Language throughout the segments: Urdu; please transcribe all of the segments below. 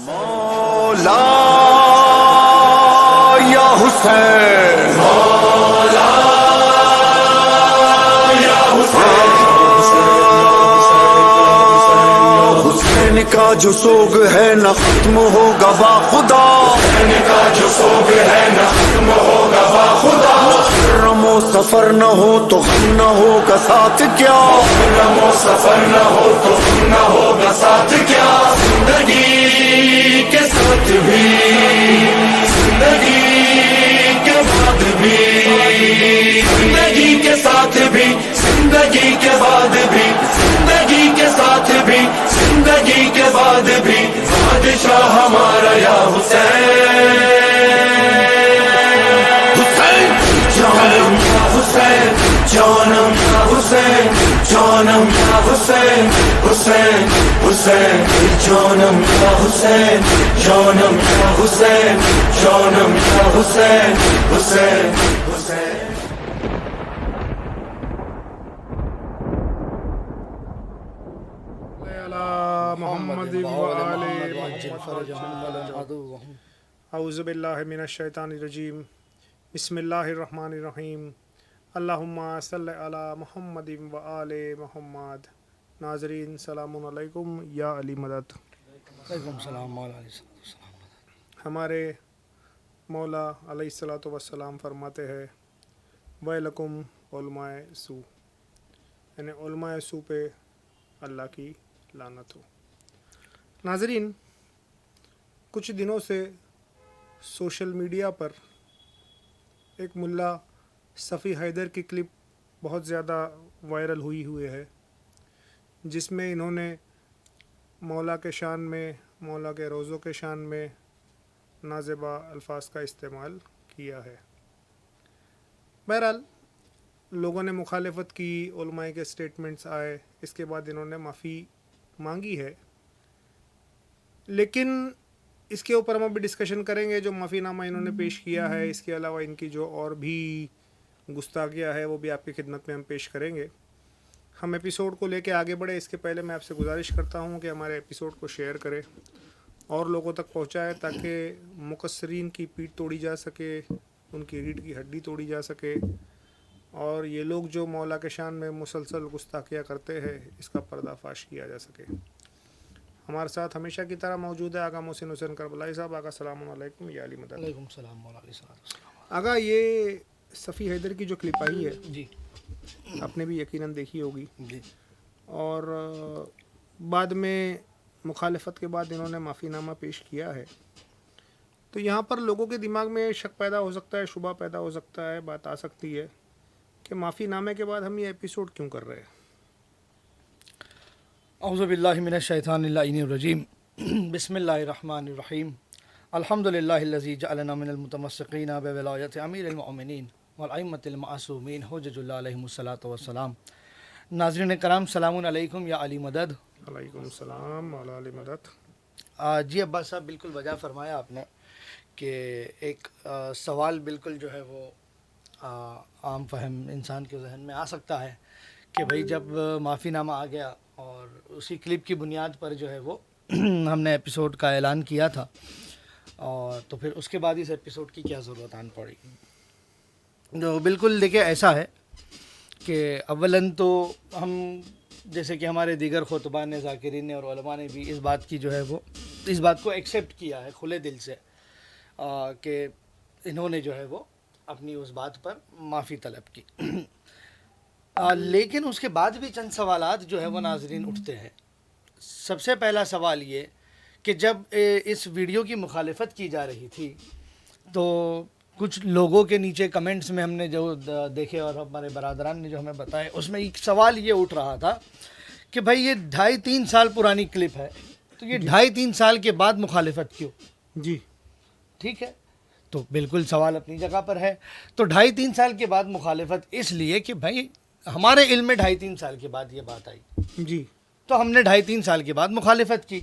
مولا یا حسین حسین کا جو سوگ ہے نہ ختم ہوگا با خدا، حسین کا جو سوگ ہے نہ ختم ہوگا با خدا، محرم و سفر نہ ہو تو غم نہ ہوگا ساتھ کیا، محرم و سفر نہ ہو تو غم نہ ہوگا ساتھ کیا، زندگی کے ساتھ بھی زندگی کے بعد بھی زندگی کے ساتھ بھی زندگی کے بعد بھی زندگی کے ساتھ بھی زندگی کے بعد بھی بادشاہ ہمارا یا حسین، جانم یا حسین، جانم یا حسین، جانم یا حسین، حسین حسین، جانم یا حسین، جانم یا حسین، جانم یا حسین، حسین حسین۔ محمد اعوذ باللہ من الشیطان الرجیم، بسم اللہ الرحمن الرحیم، اللہم صلی علی محمد و آل محمد۔ ناظرین السلام علیکم یا علی مدد۔ وعلیکم السلام علیہ السلام۔ ہمارے مولا علیہ الصلوۃ والسلام فرماتے ہیں ویلکم علماء سو، یعنی علماء سو پہ اللہ کی لعنت ہو۔ ناظرین، کچھ دنوں سے سوشل میڈیا پر ایک ملا صفی حیدر کی کلپ بہت زیادہ وائرل ہوئے ہے، جس میں انہوں نے مولا کے شان میں، مولا کے روضوں کے شان میں نازیبا الفاظ کا استعمال کیا ہے۔ بہرحال لوگوں نے مخالفت کی، علماء کے سٹیٹمنٹس آئے، اس کے بعد انہوں نے معافی مانگی ہے، لیکن اس کے اوپر ہم ابھی ڈسکشن کریں گے۔ جو معافی نامہ انہوں نے پیش کیا ہے، اس کے علاوہ ان کی جو اور بھی گستاخیاں ہے وہ بھی آپ کی خدمت میں ہم پیش کریں گے۔ ہم ایپیسوڈ کو لے کے آگے بڑھے اس کے پہلے میں آپ سے گزارش کرتا ہوں کہ ہمارے ایپیسوڈ کو شیئر کریں اور لوگوں تک پہنچائے، تاکہ مقصرین کی پیٹھ توڑی جا سکے، ان کی ریڑھ کی ہڈی توڑی جا سکے، اور یہ لوگ جو مولا کے شان میں مسلسل گستاخیاں کرتے ہیں اس کا پردہ فاش کیا جا سکے۔ ہمارے ساتھ ہمیشہ کی طرح موجود ہے آقا محسن حسین کربلائی صاحب۔ آقا السلام علیکم یا علی مدد۔ وعلیکم السلام علیہ السلام۔ آقا، یہ صفی حیدر کی جو کلپ آئی ہے جی، آپ نے بھی یقیناً دیکھی ہوگی، جی، اور بعد میں مخالفت کے بعد انہوں نے معافی نامہ پیش کیا ہے، تو یہاں پر لوگوں کے دماغ میں شک پیدا ہو سکتا ہے، شبہ پیدا ہو سکتا ہے، بات آ سکتی ہے کہ معافی نامے کے بعد ہم یہ ایپیسوڈ کیوں کر رہے ہیں۔ اعوذ باللہ من الشیطان اللعین الرجیم، بسم اللہ الرحمن الرحیم، الحمد للہ الذی جعلنا من المتمسکین بولایت امیر المؤمنین والائمۃ المعصومین حجج اللہ علیہم الصلاۃ والسلام۔ ناظرین کرام، سلام علیکم یا علی مدد۔ علیکم السلام وعلی علی مدد۔ جی عباس صاحب، بالکل وجہ فرمایا آپ نے کہ ایک سوال بالکل جو ہے وہ عام فہم انسان کے ذہن میں آ سکتا ہے کہ بھئی جب معافی نامہ آ گیا اور اسی کلپ کی بنیاد پر جو ہے وہ ہم نے ایپیسوڈ کا اعلان کیا تھا، اور تو پھر اس کے بعد اس ایپیسوڈ کی کیا ضرورت آن پڑی۔ تو بالکل دیکھیں، ایسا ہے کہ اولاً تو ہم جیسے کہ ہمارے دیگر خطبان نے، ذاکرین نے اور علماء نے بھی اس بات کی جو ہے وہ اس بات کو ایکسیپٹ کیا ہے کھلے دل سے کہ انہوں نے جو ہے وہ اپنی اس بات پر معافی طلب کی، لیکن اس کے بعد بھی چند سوالات جو ہے وہ ناظرین اٹھتے ہیں۔ سب سے پہلا سوال یہ کہ جب اس ویڈیو کی مخالفت کی جا رہی تھی تو کچھ لوگوں کے نیچے کمنٹس میں ہم نے جو دیکھے اور ہمارے برادران نے جو ہمیں بتائے، اس میں ایک سوال یہ اٹھ رہا تھا کہ بھائی یہ 2.5-3 سال پرانی کلپ ہے، تو یہ 2.5-3 سال کے بعد مخالفت کیوں؟ جی ٹھیک ہے، تو بالکل سوال اپنی جگہ پر ہے۔ تو 2.5-3 سال کے بعد مخالفت اس لیے کہ بھائی ہمارے علم میں 2.5-3 سال کے بعد یہ بات آئی، جی، تو ہم نے 2.5-3 سال کے بعد مخالفت کی۔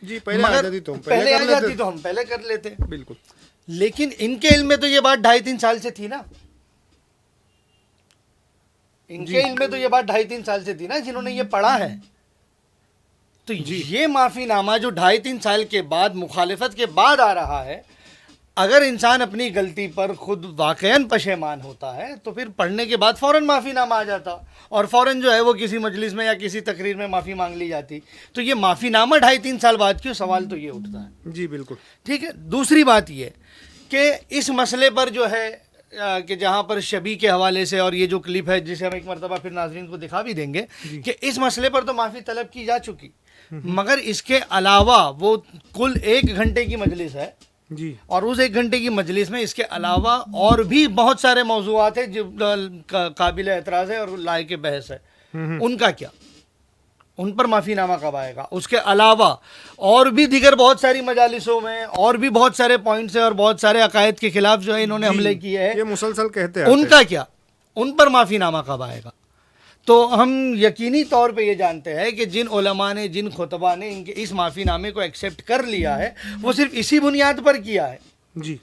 جی، پہلے آ جاتی تو ہم پہلے آ کر جاتی لیتے۔ تو ہم پہلے کر لیتے، بالکل۔ لیکن ان کے علم میں تو یہ بات 2.5-3 سال سے تھی نا، ان کے علم میں تو یہ بات 2.5-3 سال سے تھی نا، جنہوں نے یہ پڑھا ہے۔ تو یہ معافی نامہ جو 2.5-3 سال کے بعد مخالفت کے بعد آ رہا ہے، اگر انسان اپنی غلطی پر خود واقعاً پشیمان ہوتا ہے تو پھر پڑھنے کے بعد فوراً معافی نامہ آ جاتا اور فوراً جو ہے وہ کسی مجلس میں یا کسی تقریر میں معافی مانگ لی جاتی. تو یہ معافی نامہ 2.5-3 سال بعد کیوں؟ سوال تو یہ اٹھتا ہے. جی بالکل ٹھیک ہے. دوسری بات یہ کہ اس مسئلے پر جو ہے کہ جہاں پر شبی کے حوالے سے، اور یہ جو کلپ ہے جسے ہم ایک مرتبہ پھر ناظرین کو دکھا بھی دیں گے کہ اس مسئلے پر تو معافی طلب کی جا چکی، مگر اس کے علاوہ وہ کل 1 گھنٹے کی مجلس ہے جی، اور اس 1 گھنٹے کی مجلس میں اس کے علاوہ اور بھی بہت سارے موضوعات ہیں جو قابل اعتراض ہے اور لائق بحث ہے. ان کا کیا؟ ان پر معافی نامہ کب آئے گا؟ اس کے علاوہ اور بھی دیگر بہت ساری مجالسوں میں اور بھی بہت سارے پوائنٹس ہیں اور بہت سارے عقائد کے خلاف جو ہے انہوں نے حملے کیے ہیں، یہ مسلسل کہتے ہیں. ان کا کیا؟ ان پر معافی نامہ کب آئے گا؟ تو ہم یقینی طور پہ یہ جانتے ہیں کہ جن علماء نے، جن خطبہ نے ان کے اس معافی نامے کو ایکسیپٹ کر لیا ہے وہ صرف اسی بنیاد پر کیا ہے. جی،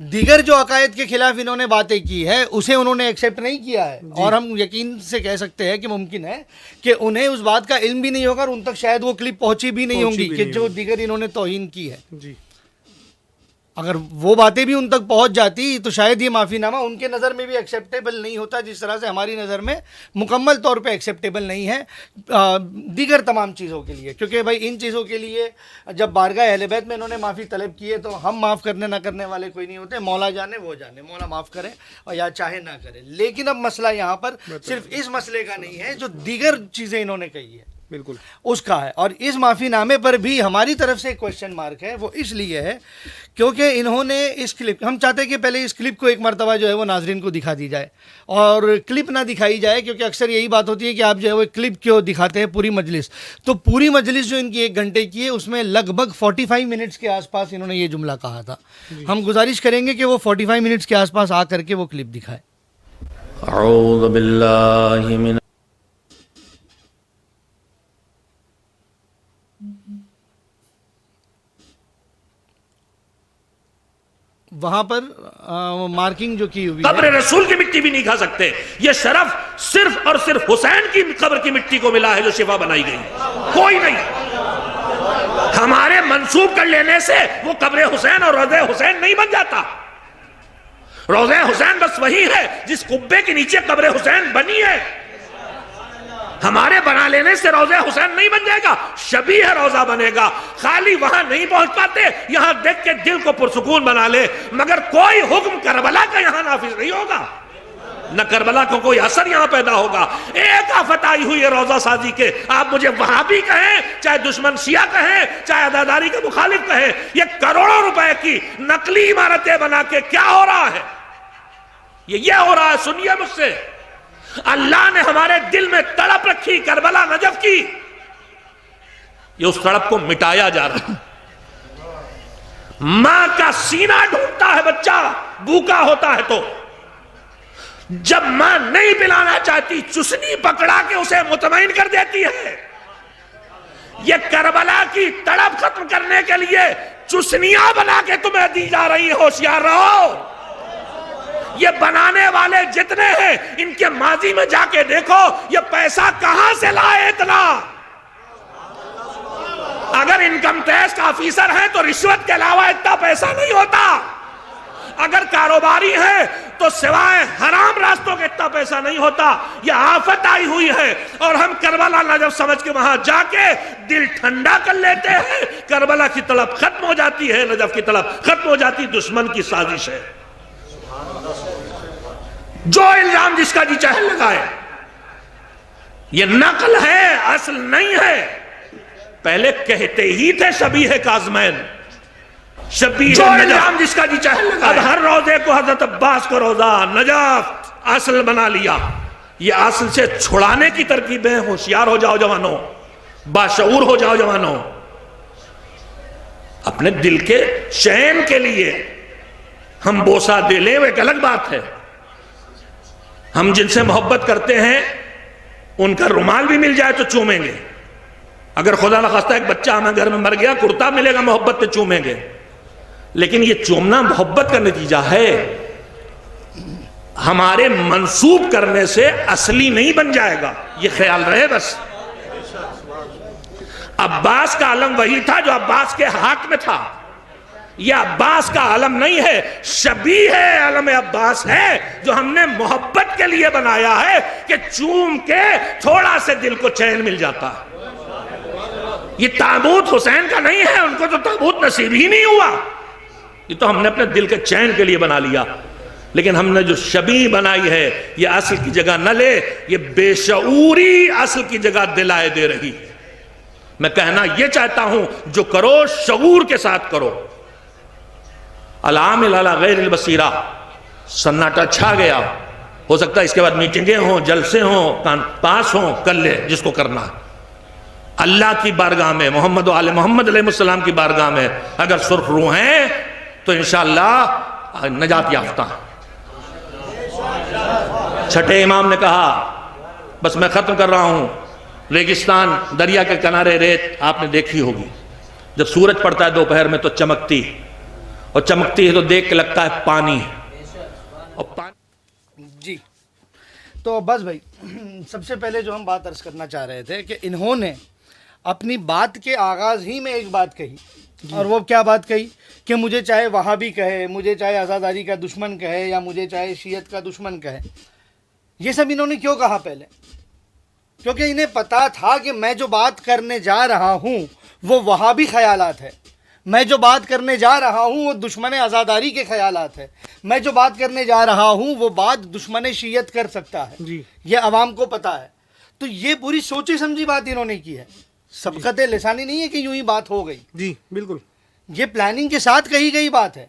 دیگر جو عقائد کے خلاف انہوں نے باتیں کی ہے اسے انہوں نے ایکسیپٹ نہیں کیا ہے. اور ہم یقین سے کہہ سکتے ہیں کہ ممکن ہے کہ انہیں اس بات کا علم بھی نہیں ہوگا اور ان تک شاید وہ کلپ پہنچی بھی نہیں ہوں گی کہ جو دیگر انہوں نے توہین کی ہے. جی، اگر وہ باتیں بھی ان تک پہنچ جاتی تو شاید یہ معافی نامہ ان کے نظر میں بھی ایکسیپٹیبل نہیں ہوتا، جس طرح سے ہماری نظر میں مکمل طور پہ ایکسیپٹیبل نہیں ہے دیگر تمام چیزوں کے لیے. کیونکہ بھائی ان چیزوں کے لیے جب بارگاہ اہل بیت میں انہوں نے معافی طلب کی ہے تو ہم معاف کرنے نہ کرنے والے کوئی نہیں ہوتے. مولا جانے وہ جانے، مولا معاف کرے اور یا چاہے نہ کرے. لیکن اب مسئلہ یہاں پر صرف اس مسئلے کا نہیں ہے، جو دیگر چیزیں انہوں نے کہی ہے بالکل اس کا ہے. اور اس معافی نامے پر بھی ہماری طرف سے ایک کوشچن مارک ہے. وہ اس لیے ہے کیونکہ انہوں نے اس کلپ، ہم چاہتے ہیں کہ پہلے اس کلپ کو ایک مرتبہ جو ہے وہ ناظرین کو دکھا دی جائے اور کلپ نہ دکھائی جائے، کیونکہ اکثر یہی بات ہوتی ہے کہ آپ جو ہے وہ کلپ کیوں دکھاتے ہیں پوری مجلس. تو پوری مجلس جو ان کی 1 گھنٹے کی ہے اس میں لگ بھگ 45 منٹس کے آس پاس انہوں نے یہ جملہ کہا تھا. ہم گزارش کریں گے کہ وہ 45 منٹس کے آس پاس آ کر کے وہ کلپ دکھائے. اعوذ باللہ من وہاں پر مارکنگ جو کی ہوئی قبر رسول کی مٹی بھی نہیں کھا سکتے. یہ شرف صرف اور صرف حسین کی قبر کی مٹی کو ملا ہے جو شفا بنائی گئی، کوئی نہیں. ہمارے منسوب کر لینے سے وہ قبر حسین اور روضہ حسین نہیں بن جاتا. روضہ حسین بس وہی ہے جس قبے کے نیچے قبر حسین بنی ہے. ہمارے بنا لینے سے روضہ حسین نہیں بن جائے گا، شبیہ روضہ بنے گا. خالی وہاں نہیں پہنچ پاتے، یہاں دیکھ کے دل کو پرسکون بنا لے، مگر کوئی حکم کربلا کا یہاں نافذ نہیں ہوگا، نہ کربلا کو کوئی اثر یہاں پیدا ہوگا. ایک آفت آئی ہوئی ہے روضہ سازی کے. آپ مجھے وہابی کہیں، چاہے دشمن شیعہ کہیں، چاہے عزاداری کے مخالف کہیں، یہ کروڑوں روپے کی نقلی عمارتیں بنا کے کیا ہو رہا ہے؟ یہ ہو رہا ہے. سنیے مجھ سے، اللہ نے ہمارے دل میں تڑپ رکھی کربلا نجف کی، یہ اس تڑپ کو مٹایا جا رہا ہے. ماں کا سینہ ڈھونڈتا ہے بچہ بھوکا ہوتا ہے تو، جب ماں نہیں پلانا چاہتی چسنی پکڑا کے اسے مطمئن کر دیتی ہے. یہ کربلا کی تڑپ ختم کرنے کے لیے چسنیاں بنا کے تمہیں دی جا رہی ہے. ہوشیار رہو. یہ بنانے والے جتنے ہیں ان کے ماضی میں جا کے دیکھو یہ پیسہ کہاں سے لائے اتنا. اگر انکم ٹیکس کا آفیسر ہیں تو رشوت کے علاوہ اتنا پیسہ نہیں ہوتا. اگر کاروباری ہیں تو سوائے حرام راستوں کے اتنا پیسہ نہیں ہوتا. یہ آفت آئی ہوئی ہے اور ہم کربلا نجف سمجھ کے وہاں جا کے دل ٹھنڈا کر لیتے ہیں. کربلا کی طلب ختم ہو جاتی ہے، نجف کی طلب ختم ہو جاتی. دشمن کی سازش ہے. جو الزام جس کا جی چاہے لگائے، یہ نقل ہے، اصل نہیں ہے. پہلے کہتے ہی تھے شبیہ کاظمین، شبیہ جو الزام جس کا جی چاہے لگائے. اب ہر روزے کو حضرت عباس کو روزہ نجف اصل بنا لیا. یہ اصل سے چھڑانے کی ترکیبیں. ہوشیار ہو جاؤ جوانوں، باشعور ہو جاؤ جوانوں. اپنے دل کے چین کے لیے ہم بوسہ دے لیں وہ ایک الگ بات ہے. ہم جن سے محبت کرتے ہیں ان کا رومال بھی مل جائے تو چومیں گے. اگر خدا نخواستہ ایک بچہ ہمیں گھر میں مر گیا، کرتا ملے گا محبت سے چومیں گے. لیکن یہ چومنا محبت کا نتیجہ ہے، ہمارے منسوب کرنے سے اصلی نہیں بن جائے گا. یہ خیال رہے بس. عباس کا علم وہی تھا جو عباس کے ہاتھ میں تھا. یہ عباس کا علم نہیں ہے, شبیہ علم عباس ہے جو ہم نے محبت کے لیے بنایا ہے کہ چوم کے تھوڑا سے دل کو چین مل جاتا ہے. یہ تابوت حسین کا نہیں ہے, ان کو تو تابوت نصیب ہی نہیں ہوا, یہ تو ہم نے اپنے دل کے چین کے لیے بنا لیا. لیکن ہم نے جو شبیہ بنائی ہے یہ اصل کی جگہ نہ لے, یہ بے شعوری اصل کی جگہ دلائے دے رہی. میں کہنا یہ چاہتا ہوں جو کرو شعور کے ساتھ کرو. العامل علی غیر البصیرہ, سناٹا چھا گیا, ہو سکتا ہے اس کے بعد میٹنگیں ہوں, جلسے ہوں, پاس ہوں, کر لے جس کو کرنا ہے. اللہ کی بارگاہ میں, محمد و آل محمد علیہ السلام کی بارگاہ میں اگر سرخ روح ہیں تو انشاءاللہ نجات یافتہ. چھٹے امام نے کہا, بس میں ختم کر رہا ہوں, ریگستان دریا کے کنارے ریت آپ نے دیکھی ہوگی, جب سورج پڑتا ہے دوپہر میں تو چمکتی, اور چمکتی ہے تو دیکھ کے لگتا ہے پانی, اور پانی. جی تو بس بھائی, سب سے پہلے جو ہم بات عرض کرنا چاہ رہے تھے کہ انہوں نے اپنی بات کے آغاز ہی میں ایک بات کہی, اور وہ کیا بات کہی کہ مجھے چاہے وہابی کہے, مجھے چاہے آزاداری کا دشمن کہے, یا مجھے چاہے شیعت کا دشمن کہے. یہ سب انہوں نے کیوں کہا پہلے؟ کیونکہ انہیں پتا تھا کہ میں جو بات کرنے جا رہا ہوں وہ وہابی خیالات ہے, میں جو بات کرنے جا رہا ہوں وہ دشمن آزاداری کے خیالات ہے, میں جو بات کرنے جا رہا ہوں وہ بات دشمن شیعت کر سکتا ہے. جی, یہ عوام کو پتا ہے. تو یہ پوری سوچی سمجھی بات انہوں نے کی ہے, سبقت لسانی نہیں ہے کہ یوں ہی بات ہو گئی. جی بالکل, یہ پلاننگ کے ساتھ کہی گئی بات ہے.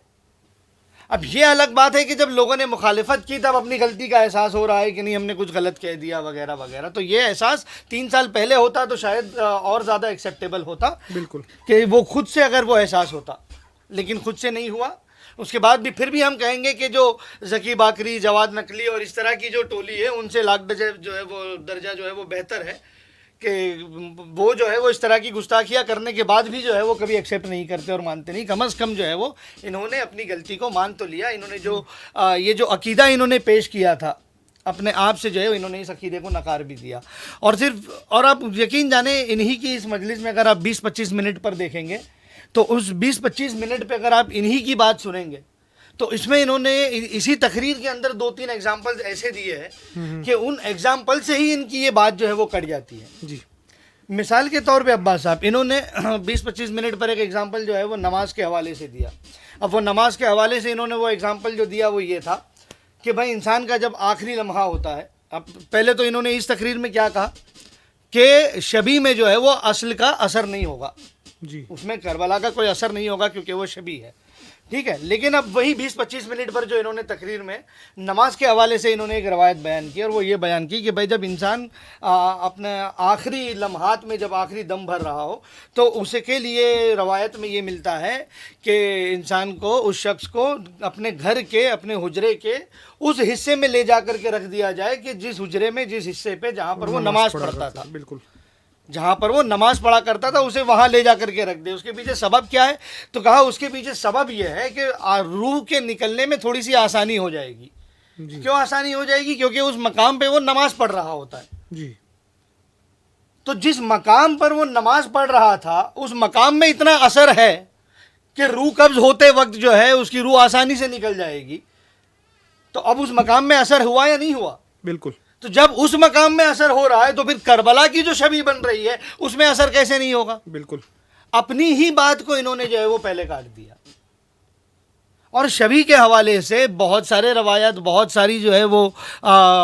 اب یہ الگ بات ہے کہ جب لوگوں نے مخالفت کی تب اپنی غلطی کا احساس ہو رہا ہے کہ نہیں ہم نے کچھ غلط کہہ دیا وغیرہ وغیرہ. تو یہ احساس 3 سال پہلے ہوتا تو شاید اور زیادہ ایکسیپٹیبل ہوتا, بالکل, کہ وہ خود سے اگر وہ احساس ہوتا, لیکن خود سے نہیں ہوا. اس کے بعد بھی پھر بھی ہم کہیں گے کہ جو ذکی باکری, جواد نقلی اور اس طرح کی جو ٹولی ہے ان سے لاکھ درجہ جو ہے وہ درجہ جو ہے وہ بہتر ہے, کہ وہ جو ہے وہ اس طرح کی گستاخیاں کرنے کے بعد بھی جو ہے وہ کبھی ایکسیپٹ نہیں کرتے اور مانتے نہیں. کم از کم جو ہے وہ انہوں نے اپنی غلطی کو مان تو لیا. انہوں نے جو یہ جو عقیدہ انہوں نے پیش کیا تھا اپنے آپ سے جو ہے انہوں نے اس عقیدے کو نکار بھی دیا. اور آپ یقین جانیں انہی کی اس مجلس میں اگر آپ 20-25 منٹ پر دیکھیں گے تو اس 20-25 منٹ پہ اگر آپ انہی کی بات سنیں گے تو اس میں انہوں نے اسی تقریر کے اندر 2-3 ایگزامپل ایسے دیے ہیں کہ ان ایگزامپل سے ہی ان کی یہ بات جو ہے وہ کٹ جاتی ہے. جی, مثال کے طور پہ عباس صاحب انہوں نے 20-25 منٹ پر ایک ایگزامپل جو ہے وہ نماز کے حوالے سے دیا. اب وہ نماز کے حوالے سے انہوں نے وہ ایگزامپل جو دیا وہ یہ تھا کہ بھائی انسان کا جب آخری لمحہ ہوتا ہے, اب پہلے تو انہوں نے اس تقریر میں کیا کہا کہ شبیہ میں جو ہے وہ اصل کا اثر نہیں ہوگا, جی, اس میں کربلا کا کوئی اثر نہیں ہوگا کیونکہ وہ شبیہ ہے. ٹھیک ہے, لیکن اب وہی 20-25 منٹ پر جو انہوں نے تقریر میں نماز کے حوالے سے انہوں نے ایک روایت بیان کی, اور وہ یہ بیان کی کہ بھائی جب انسان اپنے آخری لمحات میں جب آخری دم بھر رہا ہو تو اس کے لیے روایت میں یہ ملتا ہے کہ انسان کو, اس شخص کو اپنے گھر کے, اپنے حجرے کے اس حصے میں لے جا کر کے رکھ دیا جائے کہ جس حجرے میں, جس حصے پہ جہاں پر وہ نماز پڑھتا تھا, بالکل, جہاں پر وہ نماز پڑھا کرتا تھا اسے وہاں لے جا کر کے رکھ دے. اس کے پیچھے سبب کیا ہے؟ تو کہا اس کے پیچھے سبب یہ ہے کہ روح کے نکلنے میں تھوڑی سی آسانی ہو جائے گی. کیوں آسانی ہو جائے گی؟ کیونکہ اس مقام پہ وہ نماز پڑھ رہا ہوتا ہے. جی, تو جس مقام پر وہ نماز پڑھ رہا تھا اس مقام میں اتنا اثر ہے کہ روح قبض ہوتے وقت جو ہے اس کی روح آسانی سے نکل جائے گی. تو اب اس مقام میں اثر ہوا یا نہیں ہوا؟ بالکل. تو جب اس مقام میں اثر ہو رہا ہے تو پھر کربلا کی جو شبیہ بن رہی ہے اس میں اثر کیسے نہیں ہوگا؟ بالکل. اپنی ہی بات کو انہوں نے جو ہے وہ پہلے کاٹ دیا. اور شبیہ کے حوالے سے بہت سارے روایات, بہت ساری جو ہے وہ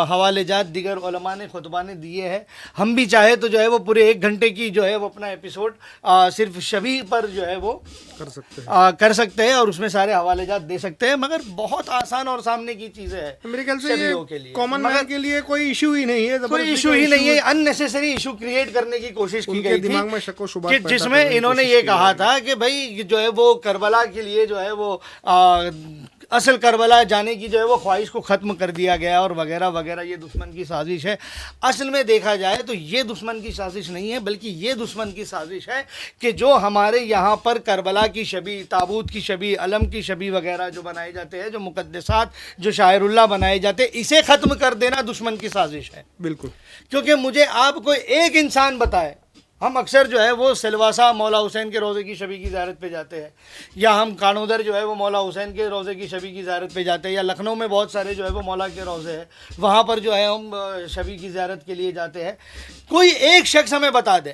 حوالے جات دیگر علماء نے, خطبہ نے دیے ہیں. ہم بھی چاہے تو جو ہے وہ پورے 1 گھنٹے کی جو ہے وہ اپنا ایپیسوڈ صرف شبیہ پر جو ہے وہ کر سکتے ہیں اور اس میں سارے حوالے جات دے سکتے ہیں, مگر بہت آسان اور سامنے کی چیزیں ہیں. میرے خیال سے یہ کامن مین کے لیے کوئی ایشو ہی نہیں ہے, کوئی ایشو ہی نہیں ہے. اننیسیسری ایشو کریٹ کرنے کی کوشش کی گئی دماغ میں شک و شبہات تھی, جس میں انہوں نے یہ کہا تھا کہ بھائی جو ہے وہ کربلا کے لیے جو ہے وہ اصل کربلا جانے کی جو ہے وہ خواہش کو ختم کر دیا گیا اور وغیرہ وغیرہ, یہ دشمن کی سازش ہے. اصل میں دیکھا جائے تو یہ دشمن کی سازش نہیں ہے, بلکہ یہ دشمن کی سازش ہے کہ جو ہمارے یہاں پر کربلا کی شبیہ, تابوت کی شبیہ, علم کی شبیہ وغیرہ جو بنائے جاتے ہیں, جو مقدسات, جو شاعر اللہ بنائے جاتے ہیں, اسے ختم کر دینا دشمن کی سازش ہے. بالکل. کیونکہ مجھے آپ کو ایک انسان بتائے ہم اکثر جو ہے وہ سلواسا مولا حسین کے روضے کی شبی کی زیارت پہ جاتے ہیں، یا ہم کانودر جو ہے وہ مولا حسین کے روضے کی شبی کی زیارت پہ جاتے ہیں، یا لکھنؤ میں بہت سارے جو ہے وہ مولا کے روضے ہیں، وہاں پر جو ہے ہم شبی کی زیارت کے لیے جاتے ہیں۔ کوئی ایک شخص ہمیں بتا دے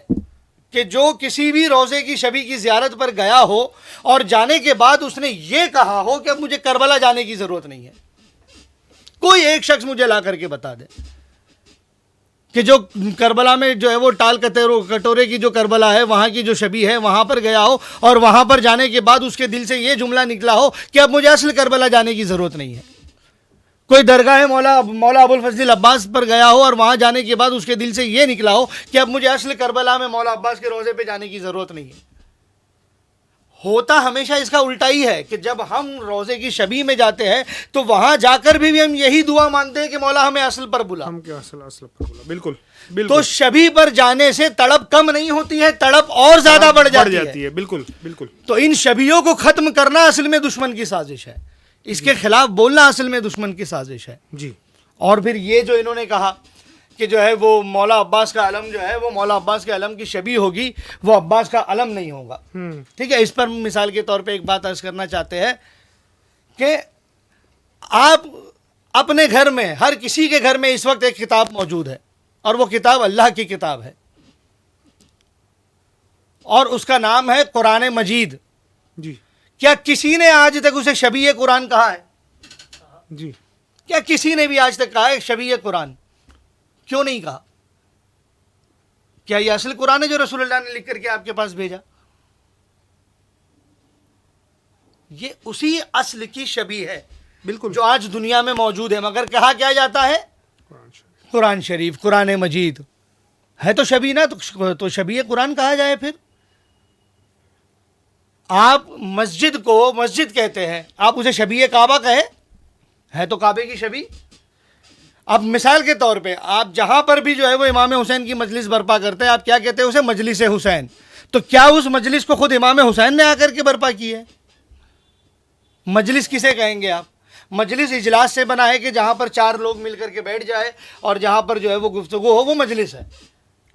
کہ جو کسی بھی روضے کی شبی کی زیارت پر گیا ہو اور جانے کے بعد اس نے یہ کہا ہو کہ اب مجھے کربلا جانے کی ضرورت نہیں ہے۔ کوئی ایک شخص مجھے لا کر کے بتا دے کہ جو کربلا میں جو ہے وہ ٹال کٹورے کی جو کربلا ہے، وہاں کی جو شبی ہے، وہاں پر گیا ہو اور وہاں پر جانے کے بعد اس کے دل سے یہ جملہ نکلا ہو کہ اب مجھے اصل کربلا جانے کی ضرورت نہیں ہے۔ کوئی درگاہ مولا ابوالفضل عباس پر گیا ہو اور وہاں جانے کے بعد اس کے دل سے یہ نکلا ہو کہ اب مجھے اصل کربلا میں مولا عباس کے روضے پہ جانے کی ضرورت نہیں ہے۔ ہوتا ہمیشہ اس کا الٹا ہی ہے کہ جب ہم روضے کی شبی میں جاتے ہیں تو وہاں جا کر بھی ہم یہی دعا مانگتے ہیں کہ مولا ہمیں اصل پر بلا۔ ہم کیا اصل پر بولا، بالکل بالکل۔ تو شبی پر جانے سے تڑپ کم نہیں ہوتی ہے، تڑپ اور زیادہ بڑھ جاتی ہے۔ بالکل بالکل۔ تو ان شبیوں کو ختم کرنا اصل میں دشمن کی سازش ہے، اس کے خلاف بولنا اصل میں دشمن کی سازش ہے۔ جی۔ اور پھر یہ جو انہوں نے کہا کہ جو ہے وہ مولا عباس کا علم جو ہے وہ مولا عباس کے علم کی شبیہ ہوگی، وہ عباس کا علم نہیں ہوگا۔ ٹھیک ہے، اس پر مثال کے طور پہ ایک بات عرض کرنا چاہتے ہیں کہ آپ اپنے گھر میں، ہر کسی کے گھر میں اس وقت ایک کتاب موجود ہے، اور وہ کتاب اللہ کی کتاب ہے، اور اس کا نام ہے قرآن مجید۔ جی کیا کسی نے آج تک اسے شبیہ قرآن کہا ہے؟ جی۔ کیا کسی نے بھی آج تک کہا ہے شبیہ قرآن؟ کیوں نہیں کہا؟ کیا یہ اصل قرآن ہے جو رسول اللہ نے لکھ کر کے آپ کے پاس بھیجا؟ یہ اسی اصل کی شبیہ ہے بالکل، جو آج دنیا میں موجود ہے، مگر کہا کیا جاتا ہے؟ قرآن شریف، قرآن مجید ہے تو شبیہ نا، تو شبیہ قرآن کہا جائے۔ پھر آپ مسجد کو مسجد کہتے ہیں، آپ اسے شبیہ کعبہ کہیں، ہے تو کعبے کی شبیہ۔ اب مثال کے طور پہ آپ جہاں پر بھی جو ہے وہ امام حسین کی مجلس برپا کرتے ہیں، آپ کیا کہتے ہیں اسے؟ مجلس حسین۔ تو کیا اس مجلس کو خود امام حسین نے آ کر کے برپا کی ہے؟ مجلس کسے کہیں گے آپ؟ مجلس اجلاس سے بنا ہے کہ جہاں پر 4 لوگ مل کر کے بیٹھ جائے اور جہاں پر جو ہے وہ گفتگو ہو، وہ مجلس ہے۔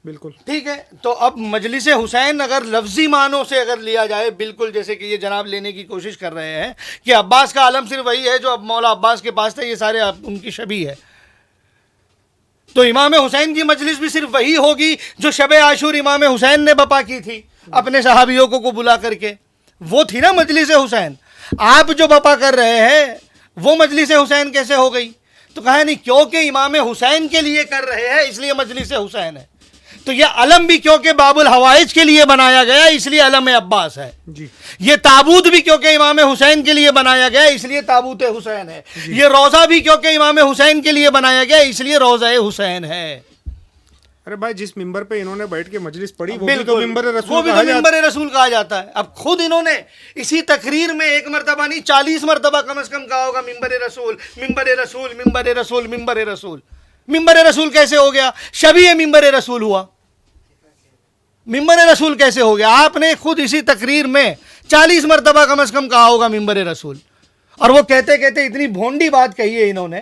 بالکل ٹھیک ہے، تو اب مجلس حسین اگر لفظی معنوں سے اگر لیا جائے، بالکل جیسے کہ یہ جناب لینے کی کوشش کر رہے ہیں کہ عباس کا علم صرف وہی ہے جو اب مولا عباس کے پاس تھا، یہ سارے ان کی شبیہ ہے، تو امام حسین کی مجلس بھی صرف وہی ہوگی جو شب عاشور امام حسین نے بپا کی تھی اپنے صحابیوں کو بلا کر کے، وہ تھی نا مجلس حسین۔ آپ جو بپا کر رہے ہیں وہ مجلس حسین کیسے ہو گئی؟ تو کہا نہیں، کیونکہ امام حسین کے لیے کر رہے ہیں اس لیے مجلس حسین ہے۔ تو یہ علم بھی کیونکہ باب الحوائج کے لیے بنایا گیا اس لیے علم عباس ہے۔ جی۔ یہ تابوت بھی کیونکہ امام حسین کے لیے بنایا گیا اس لیے تابوت حسین ہے۔ یہ روضہ بھی کیونکہ امام حسین کے لیے بنایا گیا اس لیے روضہ حسین ہے۔ ارے بھائی، جس ممبر پہ انہوں نے بیٹھ کے مجلس پڑھی وہ بھی بالکل، تو ممبر وہ بھی رسول تو ممبر رسول کہا جاتا ہے۔ اب خود انہوں نے اسی تقریر میں ایک مرتبہ نہیں 40 مرتبہ کم از کم کہا ہوگا ممبر رسول، ممبر رسول، ممبر رسول، ممبر رسول۔ ممبر رسول کیسے ہو گیا؟ شبیہ ممبر رسول ہوا، ممبر رسول کیسے ہو گیا؟ آپ نے خود اسی تقریر میں 40 مرتبہ کم از کم کہا ہوگا ممبر رسول، اور وہ کہتے کہتے اتنی بھونڈی بات کہی ہے انہوں نے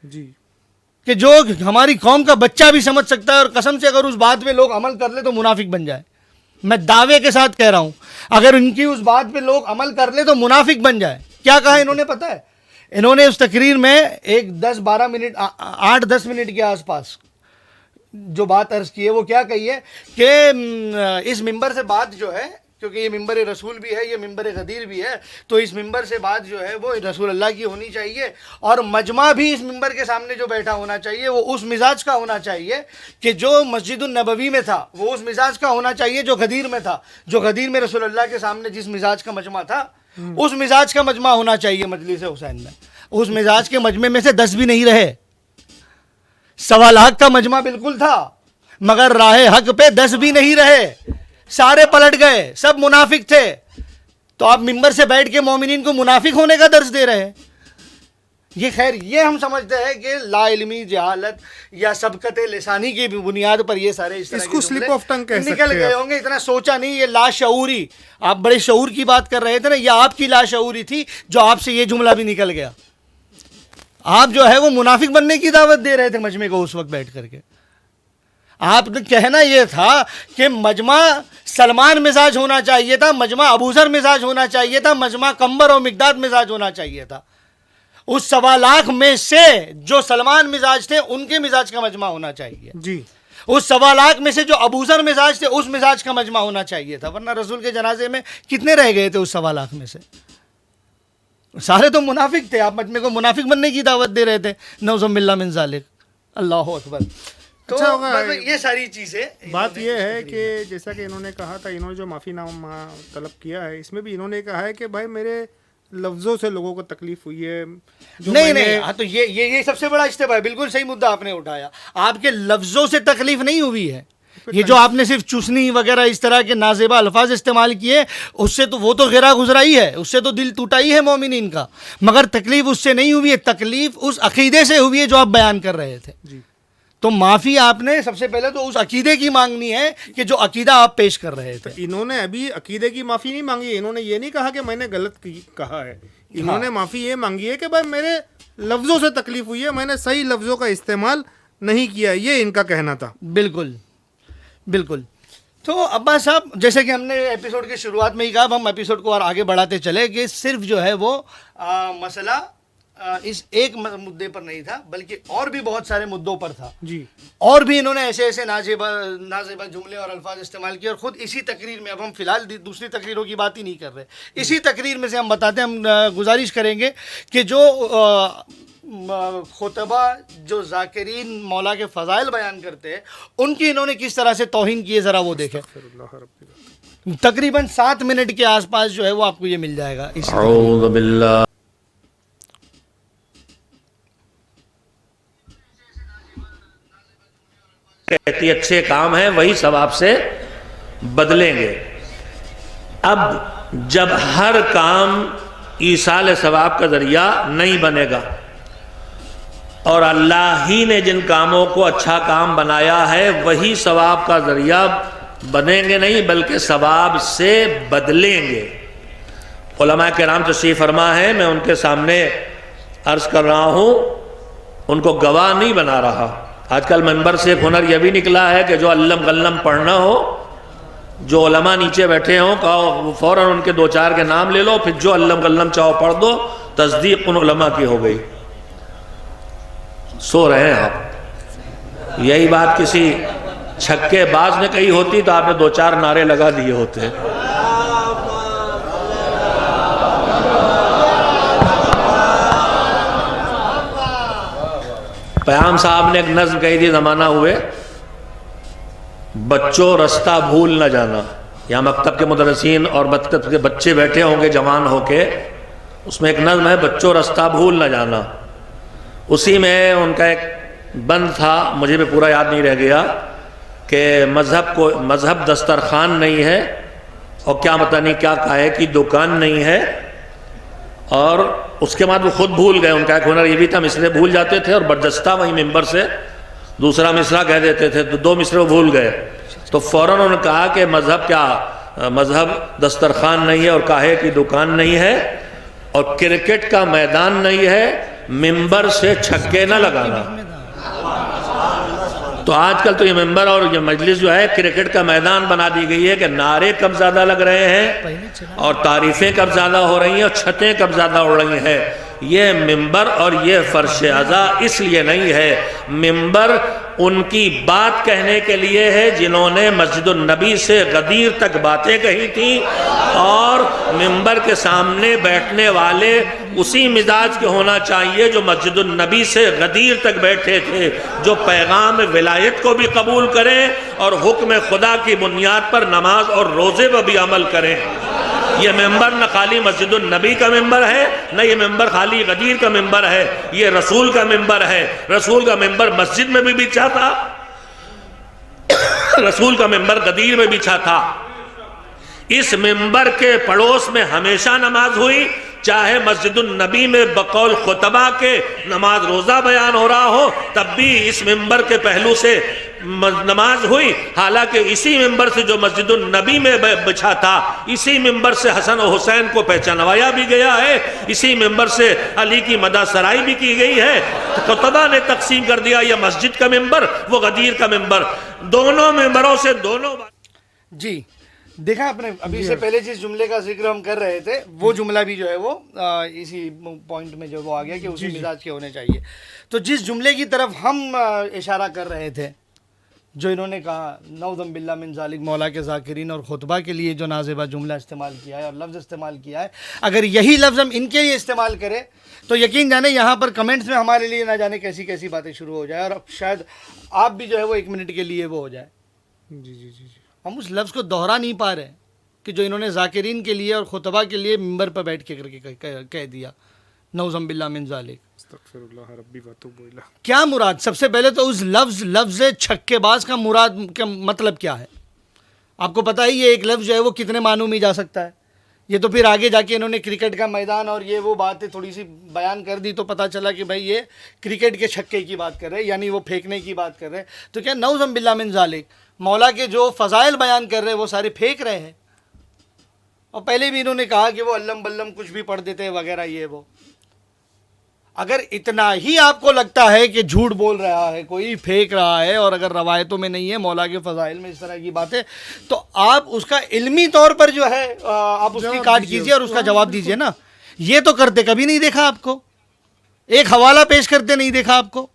جی کہ جو ہماری قوم کا بچہ بھی سمجھ سکتا ہے، اور قسم سے اگر اس بات پہ لوگ عمل کر لے تو منافق بن جائے۔ میں دعوے کے ساتھ کہہ رہا ہوں، اگر ان کی اس بات پہ لوگ عمل کر لے تو منافق بن جائے۔ کیا کہا انہوں نے پتہ ہے؟ انہوں نے اس تقریر میں ایک 10-12 منٹ 8-10 منٹ کے آس پاس جو بات عرض کی ہے وہ کیا کہی ہے کہ اس ممبر سے بات جو ہے، کیونکہ یہ ممبر رسول بھی ہے، یہ ممبر غدیر بھی ہے، تو اس ممبر سے بات جو ہے وہ رسول اللہ کی ہونی چاہیے، اور مجمع بھی اس ممبر کے سامنے جو بیٹھا ہونا چاہیے وہ اس مزاج کا ہونا چاہیے کہ جو مسجد النبوی میں تھا وہ اس مزاج کا ہونا چاہیے جو غدیر میں تھا، جو غدیر میں رسول اللہ کے سامنے جس مزاج کا مجمع تھا اس مزاج کا مجمع ہونا چاہیے مجلس حسین میں۔ اس مزاج کے مجمع میں سے 10 بھی نہیں رہے، 1.25 لاکھ کا مجمع بالکل تھا، مگر راہ حق پہ 10 بھی نہیں رہے، سارے پلٹ گئے، سب منافق تھے۔ تو آپ ممبر سے بیٹھ کے مومنین کو منافق ہونے کا درس دے رہے ہیں۔ یہ خیر، یہ ہم سمجھتے ہیں کہ لا علمی، جہالت یا سبقت لسانی کی بنیاد پر یہ سارے اس طرح کو slip of tongue کہہ سکتے نکل گئے ہوں گے، اتنا سوچا نہیں۔ یہ لاشعوری، آپ بڑے شعور کی بات کر رہے تھے نا، یہ آپ کی لاشعوری تھی جو آپ سے یہ جملہ بھی نکل گیا۔ آپ جو ہے وہ منافق بننے کی دعوت دے رہے تھے مجمع کو اس وقت بیٹھ کر کے۔ آپ کا کہنا یہ تھا کہ مجمع سلمان مزاج ہونا چاہیے تھا، مجمع ابوذر مزاج ہونا چاہیے تھا، مجمع قمبر اور مقداد مزاج ہونا چاہیے تھا. اس 1.25 لاکھ میں سے جو سلمان مزاج تھے ان کے مزاج کا مجمع ہونا چاہیے. جی. اس 1.25 لاکھ میں سے جو ابوذر مزاج تھے اس مزاج کا مجمع ہونا چاہیے تھا. ورنہ رسول کے جنازے میں کتنے رہ گئے تھے اس 1.25 لاکھ میں سے؟ سارے تو منافق تھے. آپ مجمع کو منافق بننے کی دعوت دے رہے تھے. نعوذ باللہ من ذالک. اللہ اکبر. تو اچھا ہوگا یہ ساری چیزیں. بات یہ ہے کہ جیسا کہ انہوں نے کہا تھا، انہوں نے جو معافی نامہ طلب کیا ہے اس میں بھی انہوں نے کہا ہے کہ بھائی میرے لفظوں سے لوگوں کو تکلیف ہوئی ہے. نہیں ہاں تو یہ سب سے بڑا اجتباع ہے. بالکل صحیح مدعا آپ نے اٹھایا. آپ کے لفظوں سے تکلیف نہیں ہوئی ہے. یہ جو آپ نے صرف چوسنی وغیرہ اس طرح کے نازیبا الفاظ استعمال کیے اس سے تو وہ تو غرا گزرا ہی ہے، اس سے تو دل ٹوٹا ہی ہے مومنین کا، مگر تکلیف اس سے نہیں ہوئی ہے. تکلیف اس عقیدے سے ہوئی ہے جو آپ بیان کر رہے تھے. تو معافی آپ نے سب سے پہلے تو اس عقیدے کی مانگنی ہے کہ جو عقیدہ آپ پیش کر رہے تھے. انہوں نے ابھی عقیدے کی معافی نہیں مانگی. انہوں نے یہ نہیں کہا کہ میں نے غلط کہا ہے. انہوں نے معافی یہ مانگی ہے کہ بھائی میرے لفظوں سے تکلیف ہوئی ہے، میں نے صحیح لفظوں کا استعمال نہیں کیا. یہ ان کا کہنا تھا. بالکل بالکل. تو عباس صاحب جیسے کہ ہم نے ایپیسوڈ کی شروعات میں ہی کہا، اب ہم ایپیسوڈ کو اور آگے بڑھاتے چلے کہ صرف جو ہے وہ مسئلہ اس ایک مدعے پر نہیں تھا بلکہ اور بھی بہت سارے مدعوں پر تھا. جی. اور بھی انہوں نے ایسے نازیبہ جملے اور الفاظ استعمال کیے. اور خود اسی تقریر میں، اب ہم فی الحال دوسری تقریروں کی بات ہی نہیں کر رہے، اسی تقریر میں سے ہم بتاتے ہیں. ہم گزارش کریں گے کہ جو خطبہ جو ذاکرین مولا کے فضائل بیان کرتے ہیں ان کی انہوں نے کس طرح سے توہین کی ہے ذرا وہ دیکھیں. تقریباً 7 منٹ کے آس پاس جو ہے وہ آپ کو یہ مل جائے گا. اعوذ باللہ. کہتی اچھے کام ہیں وہی ثواب سے بدلیں گے. اب جب ہر کام ایصال ثواب کا ذریعہ نہیں بنے گا اور اللہ ہی نے جن کاموں کو اچھا کام بنایا ہے وہی ثواب کا ذریعہ بنیں گے نہیں بلکہ ثواب سے بدلیں گے. علماء کرام تشریف فرما ہے، میں ان کے سامنے عرض کر رہا ہوں، ان کو گواہ نہیں بنا رہا. آج کل منبر سے ایک ہنر یہ بھی نکلا ہے کہ جو علم غلم پڑھنا ہو، جو علماء نیچے بیٹھے ہوں کہو فوراً ان کے 2-4 کے نام لے لو، پھر جو علم غلم چاہو پڑھ دو، تصدیق ان علماء کی ہو گئی. سو رہے ہیں آپ. یہی بات کسی چھکے باز نے کہی ہوتی تو آپ نے 2-4 نعرے لگا دیے ہوتے. پیام صاحب نے ایک نظم کہی تھی زمانہ ہوئے، بچوں رستہ بھول نہ جانا. یہاں مکتب کے مدرسین اور مکتب کے بچے بیٹھے ہوں گے جوان ہو کے، اس میں ایک نظم ہے بچوں رستہ بھول نہ جانا. اسی میں ان کا ایک بند تھا، مجھے بھی پورا یاد نہیں رہ گیا، کہ مذہب دسترخوان نہیں ہے اور کیا پتہ نہیں کیا کہے کی دکان نہیں ہے. اور اس کے بعد وہ خود بھول گئے. ان کا ایک ہنر یہ بھی تھا، مصرے بھول جاتے تھے اور بردستہ وہیں ممبر سے دوسرا مصرع کہہ دیتے تھے، تو 2 مصرے وہ بھول گئے. تو فوراً انہوں نے کہا کہ مذہب دسترخوان نہیں ہے اور کاہے کی دکان نہیں ہے اور کرکٹ کا میدان نہیں ہے، ممبر سے چھکے نہ لگانا. تو آج کل تو یہ ممبر اور یہ مجلس جو ہے کرکٹ کا میدان بنا دی گئی ہے کہ نعرے کب زیادہ لگ رہے ہیں اور تعریفیں کب زیادہ ہو رہی ہیں اور چھتیں کب زیادہ اڑ رہی ہیں. یہ ممبر اور یہ فرش عزا اس لیے نہیں ہے. ممبر ان کی بات کہنے کے لیے ہے جنہوں نے مسجد النبی سے غدیر تک باتیں کہی تھیں، اور ممبر کے سامنے بیٹھنے والے اسی مزاج کے ہونا چاہیے جو مسجد النبی سے غدیر تک بیٹھے تھے، جو پیغام ولایت کو بھی قبول کریں اور حکم خدا کی بنیاد پر نماز اور روزے پر بھی عمل کریں. یہ ممبر نہ خالی مسجد النبی کا ممبر ہے، نہ یہ ممبر خالی غدیر کا ممبر ہے، یہ رسول کا ممبر ہے. رسول کا ممبر مسجد میں بھی بچھا تھا، رسول کا ممبر غدیر میں بچھا تھا. اس ممبر کے پڑوس میں ہمیشہ نماز ہوئی چاہے مسجد النبی میں بقول خطبہ کے نماز روزہ بیان ہو رہا ہو تب بھی اس ممبر کے پہلو سے نماز ہوئی، حالانکہ اسی ممبر سے جو مسجد النبی میں بچھا تھا اسی ممبر سے حسن و حسین کو پہچانوایا بھی گیا ہے، اسی ممبر سے علی کی مدح سرائی بھی کی گئی ہے۔ خطبہ نے تقسیم کر دیا، یہ مسجد کا ممبر وہ غدیر کا ممبر، دونوں ممبروں سے دونوں جی دیکھا آپ نے ابھی سے پہلے جس جملے کا ذکر ہم کر رہے تھے وہ جملہ بھی جو ہے وہ اسی پوائنٹ میں جو وہ آ گیا کہ اسی مزاج کے ہونے چاہیے۔ تو جس جملے کی طرف ہم اشارہ کر رہے تھے جو انہوں نے کہا نعوذ باللہ من ذالک مولا کے ذاکرین اور خطبہ کے لیے جو نازیبہ جملہ استعمال کیا ہے اور لفظ استعمال کیا ہے، اگر یہی لفظ ہم ان کے لیے استعمال کریں تو یقین جانے یہاں پر کمنٹس میں ہمارے لیے نہ جانے کیسی کیسی باتیں شروع ہو جائے اور اب شاید آپ بھی جو ہے وہ 1 منٹ کے لیے وہ ہو جائے۔ جی جی جی جی ہم اس لفظ کو دوہرا نہیں پا رہے کہ جو انہوں نے ذاکرین کے لیے اور خطبہ کے لیے ممبر پر بیٹھ کے کر کے کہہ دیا نعوذ باللہ من ذالک۔ استغفر اللہ ربی واتوب الیہ۔ کیا مراد؟ سب سے پہلے تو اس لفظ چھکے باز کا مراد کا مطلب کیا ہے؟ آپ کو پتہ ہی یہ ایک لفظ جو ہے وہ کتنے معنوں میں جا سکتا ہے۔ یہ تو پھر آگے جا کے انہوں نے کرکٹ کا میدان اور یہ وہ باتیں تھوڑی سی بیان کر دی تو پتہ چلا کہ بھائی یہ کرکٹ کے چھکے کی بات کر رہے ہیں، یعنی وہ پھینکنے کی بات کر رہے ہیں۔ تو کیا نعوذ باللہ من ذالک مولا کے جو فضائل بیان کر رہے ہیں وہ سارے پھینک رہے ہیں؟ اور پہلے بھی انہوں نے کہا کہ وہ علم بلم کچھ بھی پڑھ دیتے وغیرہ یہ وہ۔ اگر اتنا ہی آپ کو لگتا ہے کہ جھوٹ بول رہا ہے کوئی، پھینک رہا ہے، اور اگر روایتوں میں نہیں ہے مولا کے فضائل میں اس طرح کی باتیں، تو آپ اس کا علمی طور پر جو ہے آپ اس کی کاٹ کیجئے اور اس کا جواب دیجئے نا۔ یہ تو کرتے کبھی نہیں دیکھا آپ کو، ایک حوالہ پیش کرتے نہیں دیکھا آپ کو،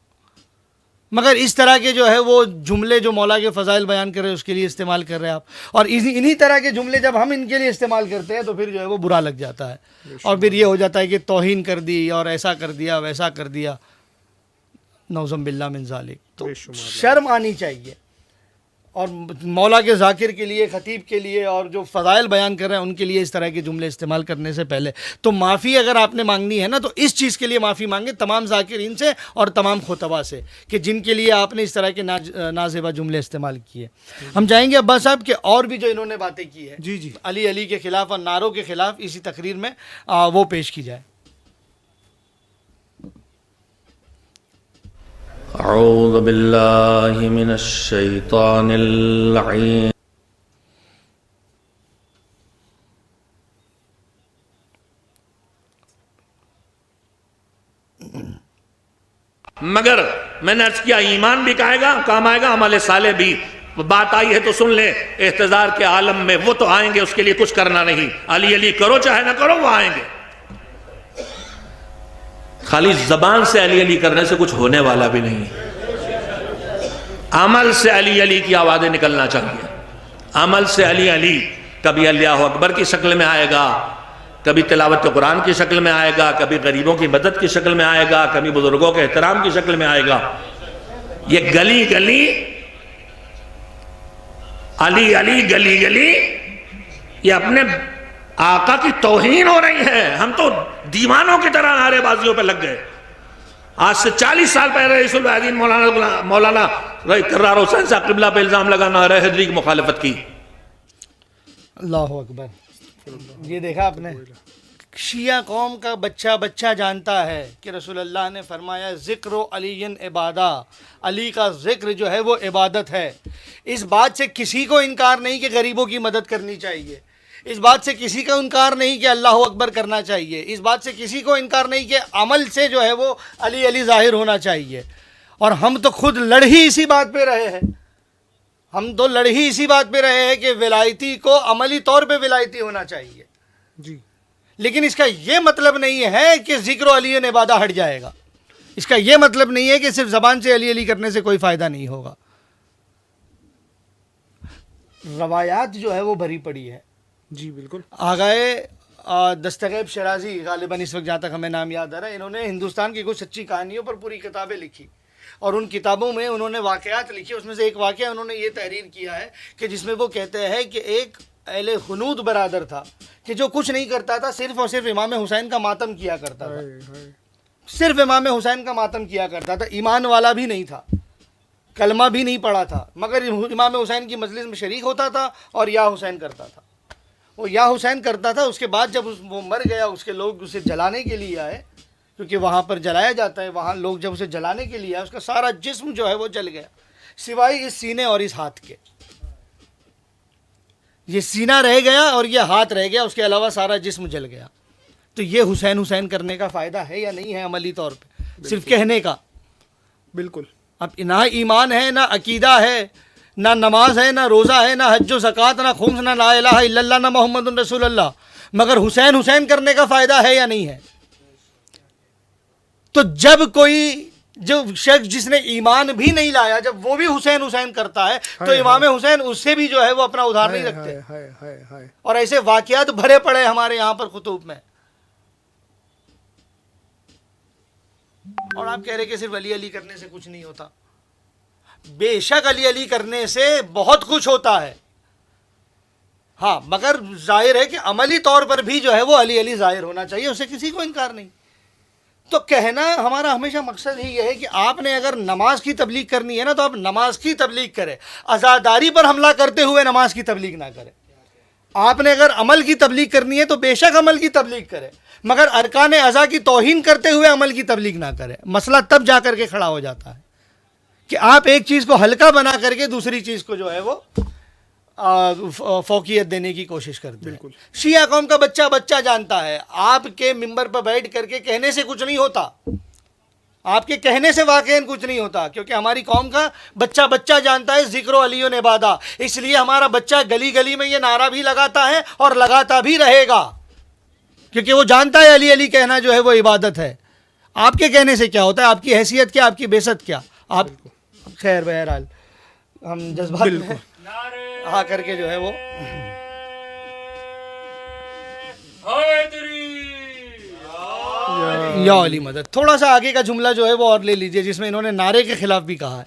مگر اس طرح کے جو ہے وہ جملے جو مولا کے فضائل بیان کر رہے ہیں اس کے لیے استعمال کر رہے ہیں آپ۔ اور انہی طرح کے جملے جب ہم ان کے لیے استعمال کرتے ہیں تو پھر جو ہے وہ برا لگ جاتا ہے اور پھر یہ ہو جاتا ہے کہ توہین کر دی اور ایسا کر دیا ویسا کر دیا، نعوذ باللہ من ذالک۔ تو شرم آنی چاہیے، اور مولا کے ذاکر کے لیے، خطیب کے لیے اور جو فضائل بیان کر رہے ہیں ان کے لیے اس طرح کے جملے استعمال کرنے سے پہلے تو معافی اگر آپ نے مانگنی ہے نا تو اس چیز کے لیے معافی مانگے تمام ذاکرین سے اور تمام خطبہ سے کہ جن کے لیے آپ نے اس طرح کے نازیبہ جملے استعمال کیے۔ ہم چاہیں گے عباس صاحب کہ اور بھی جو انہوں نے باتیں کی ہے جی جی علی علی کے خلاف اور نعروں کے خلاف اسی تقریر میں وہ پیش کی جائے۔ اعوذ باللہ من الشیطان اللعین مگر میں نے عرض کیا ایمان بھی کام آئے گا، عمل صالح بھی۔ بات آئی ہے تو سن لیں، احتضار کے عالم میں وہ تو آئیں گے، اس کے لیے کچھ کرنا نہیں، علی علی کرو چاہے نہ کرو وہ آئیں گے۔ خالی زبان سے علی علی کرنے سے کچھ ہونے والا بھی نہیں، عمل سے علی علی کی آوازیں نکلنا چاہیے۔ عمل سے علی علی کبھی اللہ اکبر کی شکل میں آئے گا، کبھی تلاوت قرآن کی شکل میں آئے گا، کبھی غریبوں کی مدد کی شکل میں آئے گا، کبھی بزرگوں کے احترام کی شکل میں آئے گا۔ یہ گلی گلی علی علی گلی گلی یہ اپنے آقا کی توہین ہو رہی ہے۔ ہم تو دیوانوں کی طرح نعرے بازیوں پہ لگ گئے۔ آج سے 40 سال پہلے رئیس العظیم مولانا کرار حسین صاحب قبلہ پہ الزام لگانا نعرہ حیدری کی مخالفت کی۔ اللہ اکبر۔ یہ دیکھا آپ نے، شیعہ قوم کا بچہ جانتا ہے کہ رسول اللہ نے فرمایا ذکر و علی عبادہ، علی کا ذکر جو ہے وہ عبادت ہے۔ اس بات سے کسی کو انکار نہیں کہ غریبوں کی مدد کرنی چاہیے، اس بات سے کسی کا انکار نہیں کہ اللہ اکبر کرنا چاہیے، اس بات سے کسی کو انکار نہیں کہ عمل سے جو ہے وہ علی علی ظاہر ہونا چاہیے۔ اور ہم تو خود لڑ ہی اسی بات پہ رہے ہیں، ہم تو لڑ ہی اسی بات پہ رہے ہیں کہ ولایتی کو عملی طور پہ ولایتی ہونا چاہیے۔ جی لیکن اس کا یہ مطلب نہیں ہے کہ ذکر و علی عبادہ ہٹ جائے گا، اس کا یہ مطلب نہیں ہے کہ صرف زبان سے علی علی کرنے سے کوئی فائدہ نہیں ہوگا۔ روایات جو ہے وہ بھری پڑی ہے۔ جی بالکل۔ آگائے دستغیب شرازی غالباً اس وقت جہاں تک ہمیں نام یاد آ رہا ہے، انہوں نے ہندوستان کی کچھ سچی کہانیوں پر پوری کتابیں لکھی اور ان کتابوں میں انہوں نے واقعات لکھی۔ اس میں سے ایک واقعہ انہوں نے یہ تحریر کیا ہے کہ جس میں وہ کہتے ہیں کہ ایک اہل خنود برادر تھا کہ جو کچھ نہیں کرتا تھا، صرف اور صرف امام حسین کا ماتم کیا کرتا تھا، صرف امام حسین کا ماتم کیا کرتا تھا، ایمان والا بھی نہیں تھا، کلمہ بھی نہیں پڑھا تھا، مگر امام حسین کی مجلس میں شریک ہوتا تھا اور یا حسین کرتا تھا۔ وہ یا حسین کرتا تھا. اس کے بعد جب وہ مر گیا, اس کے لوگ اسے جلانے کے لیے آئے, کیونکہ وہاں پر جلایا جاتا ہے, وہاں لوگ جب اسے جلانے کے لیے آئے, اس کا سارا جسم جو ہے وہ جل گیا, سوائے اس سینے اور اس ہاتھ کے. یہ سینہ رہ گیا اور یہ ہاتھ رہ گیا, اس کے علاوہ سارا جسم جل گیا. تو یہ حسین حسین کرنے کا فائدہ ہے یا نہیں ہے عملی طور پہ؟ صرف کہنے کا. بالکل. اب نہ ایمان ہے, نہ عقیدہ ہے, نہ نماز ہے, نہ روزہ ہے, نہ حج و زکوٰۃ, نہ خمس, نہ لا الہ الا اللہ, نہ محمد رسول اللہ, مگر حسین حسین کرنے کا فائدہ ہے یا نہیں ہے؟ تو جب کوئی جو شخص جس نے ایمان بھی نہیں لایا, جب وہ بھی حسین حسین کرتا ہے, تو امام حسین اس سے بھی جو ہے وہ اپنا ادھار نہیں رکھتے. اور ایسے واقعات بھرے پڑے ہمارے یہاں پر خطوب میں. اور آپ کہہ رہے کہ صرف علی علی کرنے سے کچھ نہیں ہوتا. بے شک علی علی کرنے سے بہت کچھ ہوتا ہے, ہاں, مگر ظاہر ہے کہ عملی طور پر بھی جو ہے وہ علی علی ظاہر ہونا چاہیے, اسے کسی کو انکار نہیں. تو کہنا ہمارا ہمیشہ مقصد ہی یہ ہے کہ آپ نے اگر نماز کی تبلیغ کرنی ہے نا, تو آپ نماز کی تبلیغ کریں, عزاداری پر حملہ کرتے ہوئے نماز کی تبلیغ نہ کریں. آپ نے اگر عمل کی تبلیغ کرنی ہے تو بے شک عمل کی تبلیغ کریں, مگر ارکان اعضاء کی توہین کرتے ہوئے عمل کی تبلیغ نہ کریں. مسئلہ تب جا کر کے کھڑا ہو جاتا ہے کہ آپ ایک چیز کو ہلکا بنا کر کے دوسری چیز کو جو ہے وہ فوقیت دینے کی کوشش کرتے ہیں. شیعہ قوم کا بچہ بچہ جانتا ہے, آپ کے ممبر پر بیٹھ کر کے کہنے سے کچھ نہیں ہوتا, آپ کے کہنے سے واقعاً کچھ نہیں ہوتا, کیونکہ ہماری قوم کا بچہ بچہ جانتا ہے ذکر و علی و عبادہ. اس لیے ہمارا بچہ گلی گلی میں یہ نعرہ بھی لگاتا ہے اور لگاتا بھی رہے گا, کیونکہ وہ جانتا ہے علی علی کہنا جو ہے وہ عبادت ہے. آپ کے کہنے سے کیا ہوتا ہے, آپ کی حیثیت کیا, آپ کی بیست کیا, آپ خیر بہرحال ہم جذبات میں آ کر کے جو ہے وہ یا علی مدد. تھوڑا سا آگے کا جملہ جو ہے وہ اور لے لیجئے, جس میں انہوں نے نعرے کے خلاف بھی کہا ہے.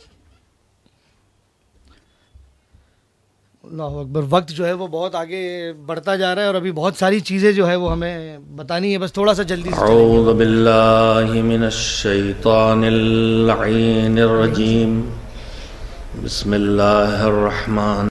اللہ اکبر. وقت جو ہے وہ بہت آگے بڑھتا جا رہا ہے اور ابھی بہت ساری چیزیں جو ہے وہ ہمیں بتانی ہے, بس تھوڑا سا جلدی سے. اعوذ باللہ من الشیطان اللعین الرجیم. بسم اللہ الرحمن.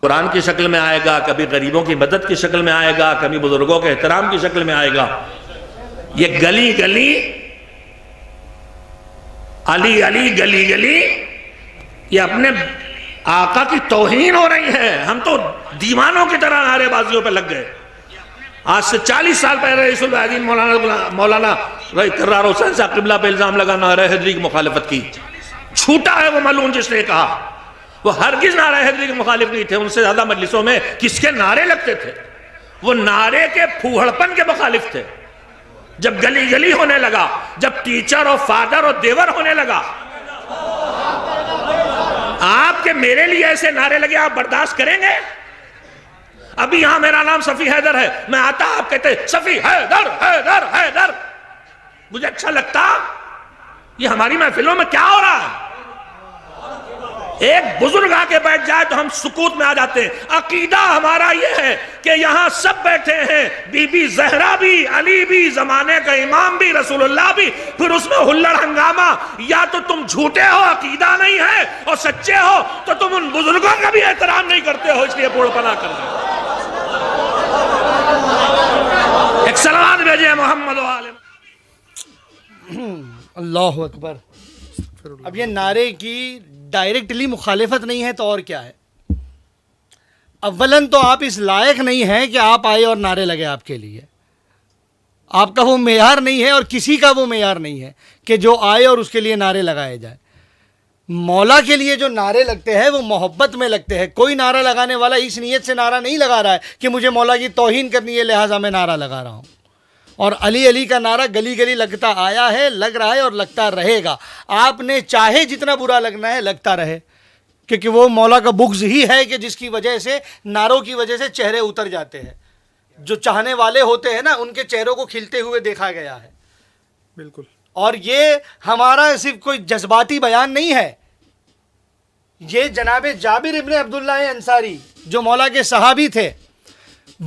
قرآن کی شکل میں آئے گا, کبھی غریبوں کی مدد کی شکل میں آئے گا, کبھی بزرگوں کے احترام کی شکل میں آئے گا. یہ گلی گلی علی علی گلی گلی, یہ اپنے آقا کی توہین ہو رہی ہے. ہم تو دیوانوں کی طرح نعرے بازیوں پہ لگ گئے. آج سے 40 سال پہلے رئیس العہدین مولانا کرار حسین صاحب قبلہ پہ الزام لگا نعرہ حیدری کی مخالفت کی. چھوٹا ہے وہ ملعون جس نے کہا. وہ ہرگز نعرہ حیدری کے مخالف نہیں تھے. ان سے زیادہ مجلسوں میں کس کے نعرے لگتے تھے؟ وہ نعرے کے پھوہڑپن کے مخالف تھے. جب گلی گلی ہونے لگا, جب ٹیچر اور فادر اور دیور ہونے لگا, آپ کے میرے لیے ایسے نعرے لگے, آپ برداشت کریں گے؟ ابھی یہاں میرا نام صفی حیدر ہے, میں آتا آپ کہتے صفی حیدر حیدر حیدر. مجھے اچھا لگتا. یہ ہماری محفلوں میں کیا ہو رہا ہے؟ ایک بزرگ آ کے بیٹھ جائے تو ہم سکوت میں آ جاتے ہیں. عقیدہ ہمارا یہ ہے کہ یہاں سب بیٹھے ہیں, بی بی زہرا بھی, علی بھی, زمانے کا امام بھی, رسول اللہ بھی, پھر اس میں ہلڑ ہنگامہ. یا تو تم جھوٹے ہو, عقیدہ نہیں ہے, اور سچے ہو تو تم ان بزرگوں کا بھی احترام نہیں کرتے ہو, اس لیے بوڑھ پنا کر رہے ہو. ایک سلوات بھیجئے محمد و آل. اللہ اکبر. اب یہ نعرے کی ڈائریکٹلی مخالفت نہیں ہے تو اور کیا ہے؟ اولاً تو آپ اس لائق نہیں ہیں کہ آپ آئے اور نعرے لگے. آپ کے لیے آپ کا وہ معیار نہیں ہے اور کسی کا وہ معیار نہیں ہے کہ جو آئے اور اس کے لیے نعرے لگائے جائے. مولا کے لیے جو نعرے لگتے ہیں وہ محبت میں لگتے ہیں. کوئی نعرہ لگانے والا اس نیت سے نعرہ نہیں لگا رہا ہے کہ مجھے مولا کی توہین کرنی ہے لہٰذا میں نعرہ لگا رہا ہوں. اور علی علی کا نعرہ گلی گلی لگتا آیا ہے, لگ رہا ہے اور لگتا رہے گا. آپ نے چاہے جتنا برا لگنا ہے لگتا رہے, کیونکہ وہ مولا کا بغض ہی ہے کہ جس کی وجہ سے نعروں کی وجہ سے چہرے اتر جاتے ہیں. جو چاہنے والے ہوتے ہیں نا, ان کے چہروں کو کھلتے ہوئے دیکھا گیا ہے. بالکل. اور یہ ہمارا صرف کوئی جذباتی بیان نہیں ہے. یہ جناب جابر ابن عبداللہ انصاری جو مولا کے صحابی تھے,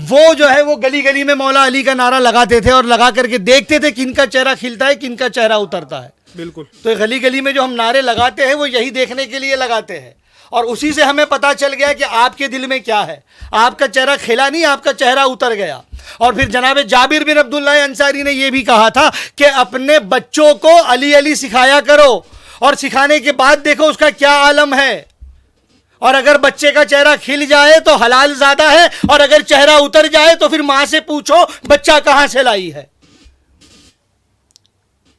وہ جو ہے وہ گلی گلی میں مولا علی کا نعرہ لگاتے تھے اور لگا کر کے دیکھتے تھے کن کا چہرہ کھلتا ہے کن کا چہرہ اترتا ہے. بالکل. تو گلی گلی میں جو ہم نعرے لگاتے ہیں وہ یہی دیکھنے کے لیے لگاتے ہیں, اور اسی سے ہمیں پتہ چل گیا کہ آپ کے دل میں کیا ہے. آپ کا چہرہ کھلا نہیں, آپ کا چہرہ اتر گیا. اور پھر جناب جابر بن عبداللہ انصاری نے یہ بھی کہا تھا کہ اپنے بچوں کو علی علی سکھایا کرو, اور سکھانے کے بعد دیکھو اس کا کیا عالم ہے. اور اگر بچے کا چہرہ کھل جائے تو حلال زادہ ہے, اور اگر چہرہ اتر جائے تو پھر ماں سے پوچھو بچہ کہاں سے لائی ہے.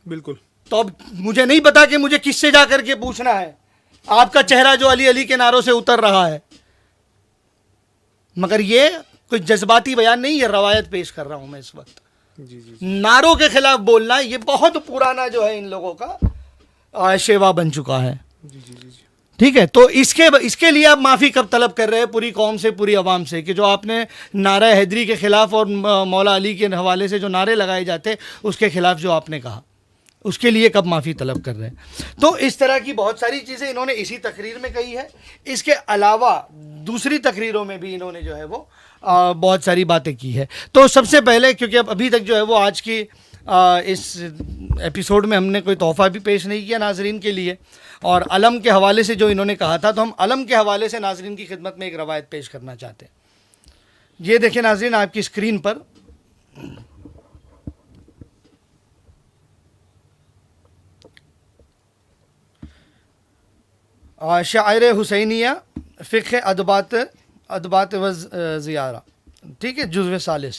بالکل. تو اب مجھے نہیں پتا کہ مجھے کس سے جا کر کے پوچھنا ہے آپ کا چہرہ جو علی علی کے نعروں سے اتر رہا ہے. مگر یہ کوئی جذباتی بیان نہیں, یہ روایت پیش کر رہا ہوں میں اس وقت. جی جی. نعروں کے خلاف بولنا یہ بہت پرانا جو ہے ان لوگوں کا شیوا بن چکا ہے. جی جی جی. ٹھیک ہے, تو اس کے لیے آپ معافی کب طلب کر رہے ہیں پوری قوم سے, پوری عوام سے, کہ جو آپ نے نعرہ حیدری کے خلاف اور مولا علی کے حوالے سے جو نعرے لگائے جاتے اس کے خلاف جو آپ نے کہا, اس کے لیے کب معافی طلب کر رہے ہیں. تو اس طرح کی بہت ساری چیزیں انہوں نے اسی تقریر میں کہی ہے. اس کے علاوہ دوسری تقریروں میں بھی انہوں نے جو ہے وہ بہت ساری باتیں کی ہے. تو سب سے پہلے, کیونکہ اب ابھی تک جو ہے وہ آج کی اس ایپیسوڈ میں ہم نے کوئی تحفہ بھی پیش نہیں کیا ناظرین کے لیے, اور علم کے حوالے سے جو انہوں نے کہا تھا, تو ہم علم کے حوالے سے ناظرین کی خدمت میں ایک روایت پیش کرنا چاہتے ہیں. یہ دیکھیں ناظرین آپ کی اسکرین پر, شاعر حسینیہ فقہ ادبات و زیارہ, ٹھیک ہے, جزو ثالث.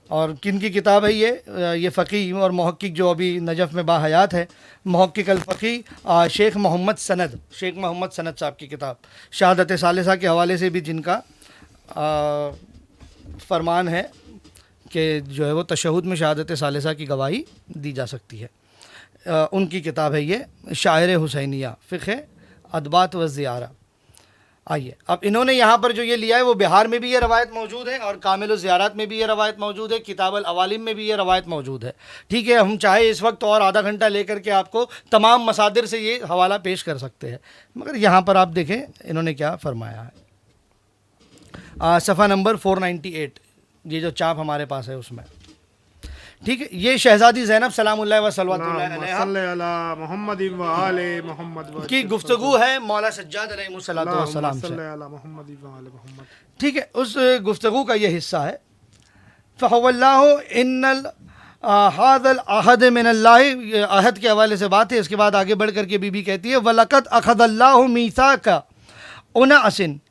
اور کن کی کتاب ہے یہ فقی اور محقق جو ابھی نجف میں باحیات ہے, محقق الفقی شیخ محمد سند صاحب کی کتاب, شہادت ثالثہ کے حوالے سے بھی جن کا فرمان ہے کہ جو ہے وہ تشہد میں شہادت ثالثہ کی گواہی دی جا سکتی ہے. ان کی کتاب ہے یہ شاعر حسینیہ فقہ ادبات و زیارہ. آئیے, اب انہوں نے یہاں پر جو یہ لیا ہے وہ بہار میں بھی یہ روایت موجود ہے, اور کامل الزیارات میں بھی یہ روایت موجود ہے, کتاب الاوالم میں بھی یہ روایت موجود ہے. ٹھیک ہے, ہم چاہے اس وقت اور آدھا گھنٹہ لے کر کے آپ کو تمام مصادر سے یہ حوالہ پیش کر سکتے ہیں, مگر یہاں پر آپ دیکھیں انہوں نے کیا فرمایا ہے. صفحہ نمبر 498, یہ جو چاپ ہمارے پاس ہے اس میں. ٹھیک ہے, یہ شہزادی زینب سلام اللہ و صلوات اللہ علیہا صلی علی محمد و آل محمد کی گفتگو ہے مولا سجاد علیہ الصلوۃ والسلام سے. صلی علی محمد و آل محمد. ٹھیک ہے, اس گفتگو کا یہ حصہ ہے. فَهُوَ اللَّهُ إِنَّ هَذَا الْعَهْدَ مِنَ اللَّهِ, عہد کے حوالے سے بات ہے. اس کے بعد آگے بڑھ کر کے بی بی کہتی ہے وَلَقَدْ أَخَذَ اللَّهُ مِيثَاقَ أُنَاسٍ.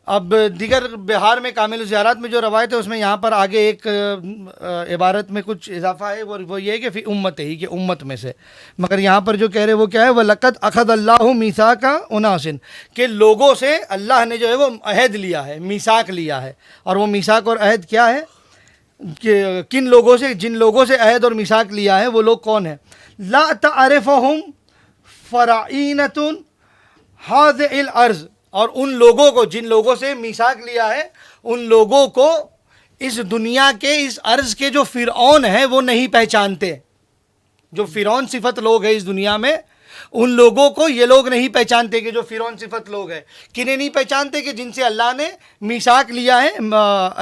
اب دیگر بہار میں کامل زیارات میں جو روایت ہے اس میں یہاں پر آگے ایک عبارت میں کچھ اضافہ ہے, وہ یہ ہے کہ فی امت ہی, کہ امت میں سے. مگر یہاں پر جو کہہ رہے وہ کیا ہے, وَلَقَدْ أَخَذَ اللَّهُ مِيثَاقَ أُنَاسٍ, کہ لوگوں سے اللہ نے جو ہے وہ عہد لیا ہے, میثاق لیا ہے. اور وہ میثاق اور عہد کیا ہے, کہ کن لوگوں سے, جن لوگوں سے عہد اور میثاق لیا ہے وہ لوگ کون ہیں. لَا تَعْرِفُهُمْ فَرَعِينَةٌ هَذِهِ الْأَرْضِ, اور ان لوگوں کو, جن لوگوں سے میثاق لیا ہے, ان لوگوں کو اس دنیا کے, اس عرض کے جو فرعون ہیں وہ نہیں پہچانتے. جو فرعون صفت لوگ ہیں اس دنیا میں, ان لوگوں کو یہ لوگ نہیں پہچانتے کہ جو فرعون صفت لوگ ہیں. کنہیں نہیں پہچانتے کہ جن سے اللہ نے میثاق لیا ہے,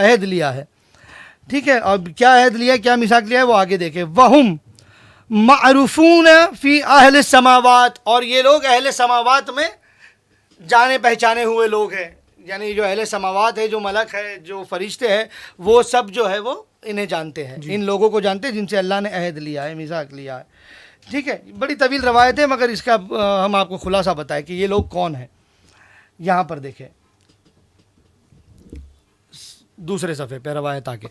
عہد لیا ہے. ٹھیک ہے, اب کیا عہد لیا ہے, کیا میثاق لیا ہے, وہ آگے دیکھیں. وَهُمْ مَعْرُفُونَ فِي أَهْلِ السَّمَاوَاتِ, اور یہ لوگ اہل سماوات میں جانے پہچانے ہوئے لوگ ہیں. یعنی جو اہل سماوات ہے, جو ملک ہے, جو فرشتے ہیں, وہ سب جو ہے وہ انہیں جانتے ہیں, ان لوگوں کو جانتے ہیں جن سے اللہ نے عہد لیا ہے, میثاق لیا ہے. ٹھیک ہے, بڑی طویل روایت ہے مگر اس کا ہم آپ کو خلاصہ بتائیں کہ یہ لوگ کون ہیں. یہاں پر دیکھیں دوسرے صفحے پہ روایت آگے.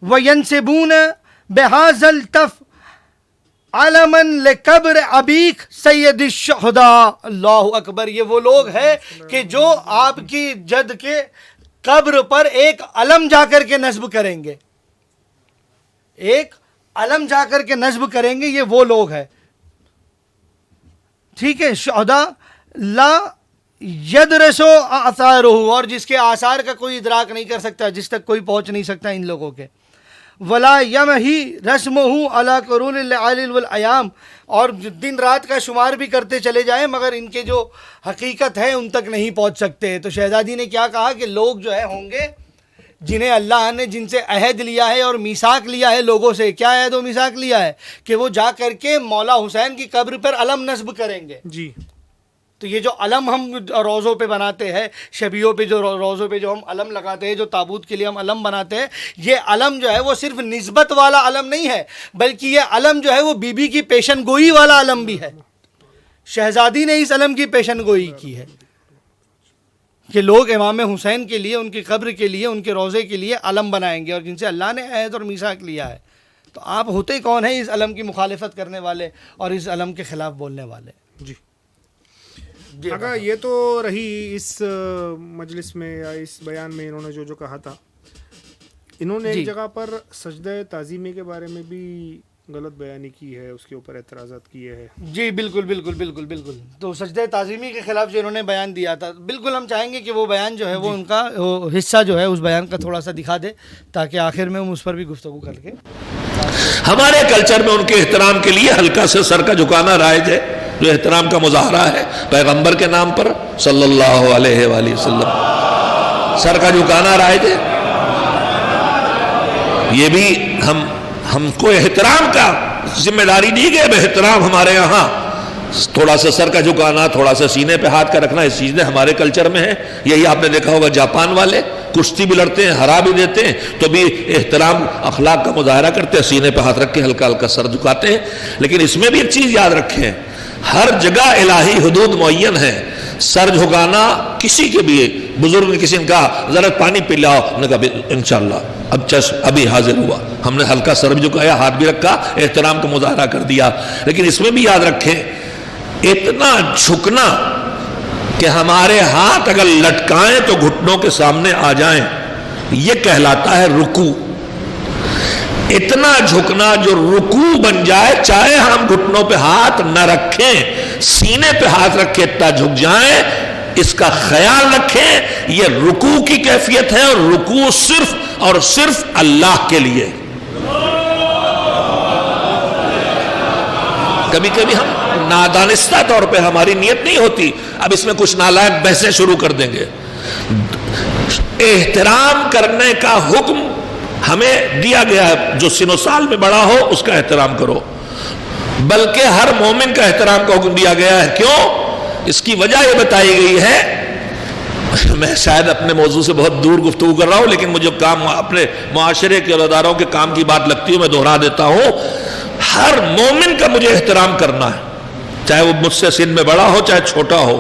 وَيَنْسِبُونَ بِهَذَا الْتَفْ عَلَمًا لِقَبْرِ أَبِيكَ سَيِّدِ الشُّهَدَاءِ. اللہ اکبر, یہ وہ لوگ ہیں کہ جو آپ کی جد کے قبر پر ایک علم جا کر کے نصب کریں گے, ایک علم جا کر کے نصب کریں گے, یہ وہ لوگ ہیں. ٹھیک ہے, شہداء لا یدرسو آثارہ, اور جس کے آثار کا کوئی ادراک نہیں کر سکتا, جس تک کوئی پہنچ نہیں سکتا ان لوگوں کے. ولا یمحی رسمہ علی قرون اللیل والایام، اور دن رات کا شمار بھی کرتے چلے جائیں مگر ان کے جو حقیقت ہے ان تک نہیں پہنچ سکتے۔ تو شہزادی نے کیا کہا کہ لوگ جو ہے ہوں گے جنہیں اللہ نے جن سے عہد لیا ہے اور میثاق لیا ہے لوگوں سے، کیا عہد و میثاق لیا ہے کہ وہ جا کر کے مولا حسین کی قبر پر علم نصب کریں گے۔ جی تو یہ جو علم ہم روزوں پہ بناتے ہیں، شبیوں پہ جو روزوں پہ جو ہم علم لگاتے ہیں، جو تابوت کے لیے ہم علم بناتے ہیں، یہ علم جو ہے وہ صرف نسبت والا علم نہیں ہے، بلکہ یہ علم جو ہے وہ بی بی کی پیشن گوئی والا علم بھی ہے۔ شہزادی نے اس علم کی پیشن گوئی کی ہے کہ لوگ امام حسین کے لیے، ان کی قبر کے لیے، ان کے روزے کے لیے علم بنائیں گے، اور جن سے اللہ نے عہد اور میثاق لیا ہے۔ تو آپ ہوتے کون ہیں اس علم کی مخالفت کرنے والے اور اس علم کے خلاف بولنے والے؟ جی جی اگر یہ تو رہی اس مجلس میں یا اس بیان میں انہوں نے جو کہا تھا، انہوں نے جی ایک جگہ پر سجدہ تعظیمی کے بارے میں بھی غلط بیانی کی ہے، اس کے اوپر اعتراضات کیے ہیں۔ جی بالکل بالکل بالکل بالکل۔ تو سجدہ تعظیمی کے خلاف جو انہوں نے بیان دیا تھا، بالکل ہم چاہیں گے کہ وہ بیان جو ہے وہ ان کا حصہ جو ہے اس بیان کا تھوڑا سا دکھا دے تاکہ آخر میں ہم اس پر بھی گفتگو کر کے۔ ہمارے کلچر میں ان کے احترام کے لیے ہلکا سے سر کا جھکانا رائج ہے، جو احترام کا مظاہرہ ہے پیغمبر کے نام پر صلی اللہ علیہ وآلہ وسلم، سر کا جھکانا رائج ہے۔ یہ بھی ہم کو احترام کا ذمہ داری دی گئی، احترام ہمارے یہاں تھوڑا سا سر کا جھکانا، تھوڑا سا سینے پہ ہاتھ کا رکھنا، اس چیزیں ہمارے کلچر میں ہے۔ یہی آپ نے دیکھا ہوگا جاپان والے کشتی بھی لڑتے ہیں، ہرا بھی دیتے ہیں تو بھی احترام اخلاق کا مظاہرہ کرتے ہیں، سینے پہ ہاتھ رکھ کے ہلکا ہلکا سر جھکاتے ہیں۔ لیکن اس میں بھی ایک چیز یاد رکھیں، ہر جگہ الہی حدود معین ہے۔ سر جھکانا کسی کے بھی بزرگ نے کسی نے کہا ذرا پانی پی لاؤ، نے کہا انشاءاللہ ابھی حاضر ہوا، ہم نے ہلکا سر بھی جھکایا، ہاتھ بھی رکھا، احترام کا مظاہرہ کر دیا۔ لیکن اس میں بھی یاد رکھیں اتنا جھکنا کہ ہمارے ہاتھ اگر لٹکائیں تو گھٹنوں کے سامنے آ جائیں، یہ کہلاتا ہے رکوع۔ اتنا جھکنا جو رکوع بن جائے، چاہے ہم گھٹنوں پہ ہاتھ نہ رکھیں، سینے پہ ہاتھ رکھے اتنا جھک جائیں، اس کا خیال رکھیں یہ رکوع کی کیفیت ہے، اور رکوع صرف اور صرف اللہ کے لیے۔ کبھی کبھی ہم نادانستہ طور پہ ہماری نیت نہیں ہوتی، اب اس میں کچھ نالائق بحثیں شروع کر دیں گے۔ احترام کرنے کا حکم ہمیں دیا گیا ہے، جو سن و سال میں بڑا ہو اس کا احترام کرو، بلکہ ہر مومن کا احترام کا حکم دیا گیا ہے۔ کیوں؟ اس کی وجہ یہ بتائی گئی ہے، میں شاید اپنے موضوع سے بہت دور گفتگو کر رہا ہوں، لیکن مجھے کام اپنے معاشرے کے اداروں کے کام کی بات لگتی ہے، میں دہرا دیتا ہوں۔ ہر مومن کا مجھے احترام کرنا ہے، چاہے وہ مجھ سے سن میں بڑا ہو چاہے چھوٹا ہو،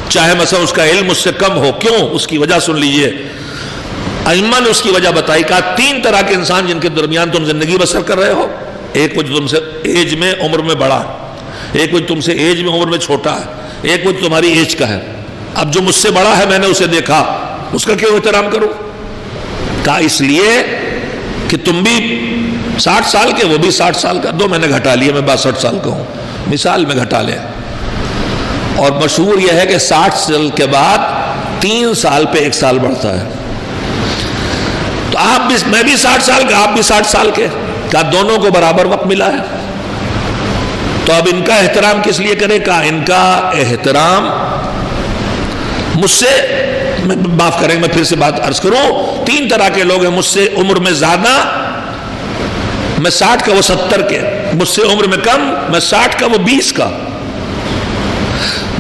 چاہے مثلا اس کا علم مجھ سے کم ہو۔ کیوں؟ اس کی وجہ سن لیجئے، ائمہ نے اس کی وجہ بتائی، کہا تین طرح کے انسان جن کے درمیان تم زندگی بسر کر رہے ہو، ایک وہ تم سے ایج میں عمر میں بڑا ہے، ایک وہ تم سے ایج میں عمر میں چھوٹا ہے، ایک وہ تمہاری ایج کا ہے۔ اب جو مجھ سے بڑا ہے میں نے اسے دیکھا، اس کا کیوں احترام کروں؟ کہا اس لیے کہ تم بھی 60 سال کے، وہ بھی 60 سال کا، دو میں نے گھٹا لیا، میں 62 سال کا ہوں، مثال میں گھٹا لیا۔ اور مشہور یہ ہے کہ 60 سال کے بعد 3 سال پہ 1 سال بڑھتا ہے، تو آپ بھی، میں بھی 60 سال کا، آپ بھی 60 سال کے، کہا دونوں کو برابر وقت ملا ہے، تو اب ان کا احترام کس لیے کرے؟ کہا ان کا احترام مجھ سے، معاف کریں میں پھر سے بات عرض کروں، 3 طرح کے لوگ ہیں، مجھ سے عمر میں زیادہ، میں 60 کا وہ 70 کے، مجھ سے عمر میں کم، میں 60 کا وہ 20 کا،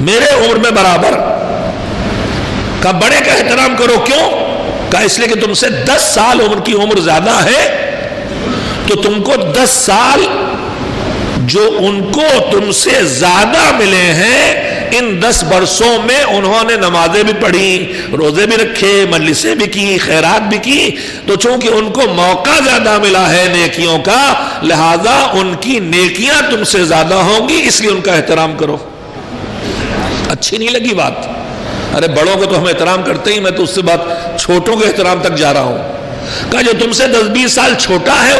میرے عمر میں برابر۔ کہا بڑے کا احترام کرو، کیوں؟ کہا اس لیے کہ تم سے 10 سال عمر کی عمر زیادہ ہے، تو تم کو 10 سال جو ان کو تم سے زیادہ ملے ہیں، ان 10 برسوں میں انہوں نے نمازیں بھی پڑھی، روزے بھی رکھے، مجلسیں بھی کی، خیرات بھی کی، تو چونکہ ان کو موقع زیادہ ملا ہے نیکیوں کا، لہذا ان کی نیکیاں تم سے زیادہ ہوں گی، اس لیے ان کا احترام کرو۔ اچھی نہیں لگی بات؟ ارے بڑوں کو تو ہم احترام کرتے ہی، میں تو اس سے بات چھوٹوں کے احترام تک جا رہا ہوں۔ کہا جو تم سے 10-20 سال چھوٹا ہے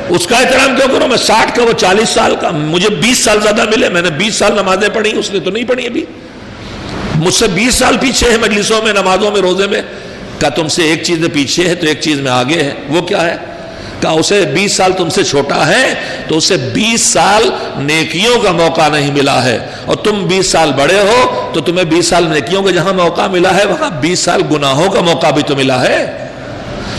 اس کا احترام کیوں کرو؟ میں 60 کا وہ 40 سال کا، مجھے 20 سال زیادہ ملے، میں نے 20 سال نمازیں پڑھی، اس نے تو نہیں پڑھی ابھی، مجھ سے 20 سال پیچھے ہے مجلسوں میں، نمازوں میں، روزے میں۔ کہا تم سے ایک چیز میں پیچھے ہے تو ایک چیز میں آگے ہے، وہ کیا ہے؟ کہا اسے 20 سال تم سے چھوٹا ہے تو اسے 20 سال نیکیوں کا موقع نہیں ملا ہے، اور تم 20 سال بڑے ہو تو تمہیں 20 سال نیکیوں کا جہاں موقع ملا ہے وہاں 20 سال گناہوں کا موقع بھی تو ملا ہے.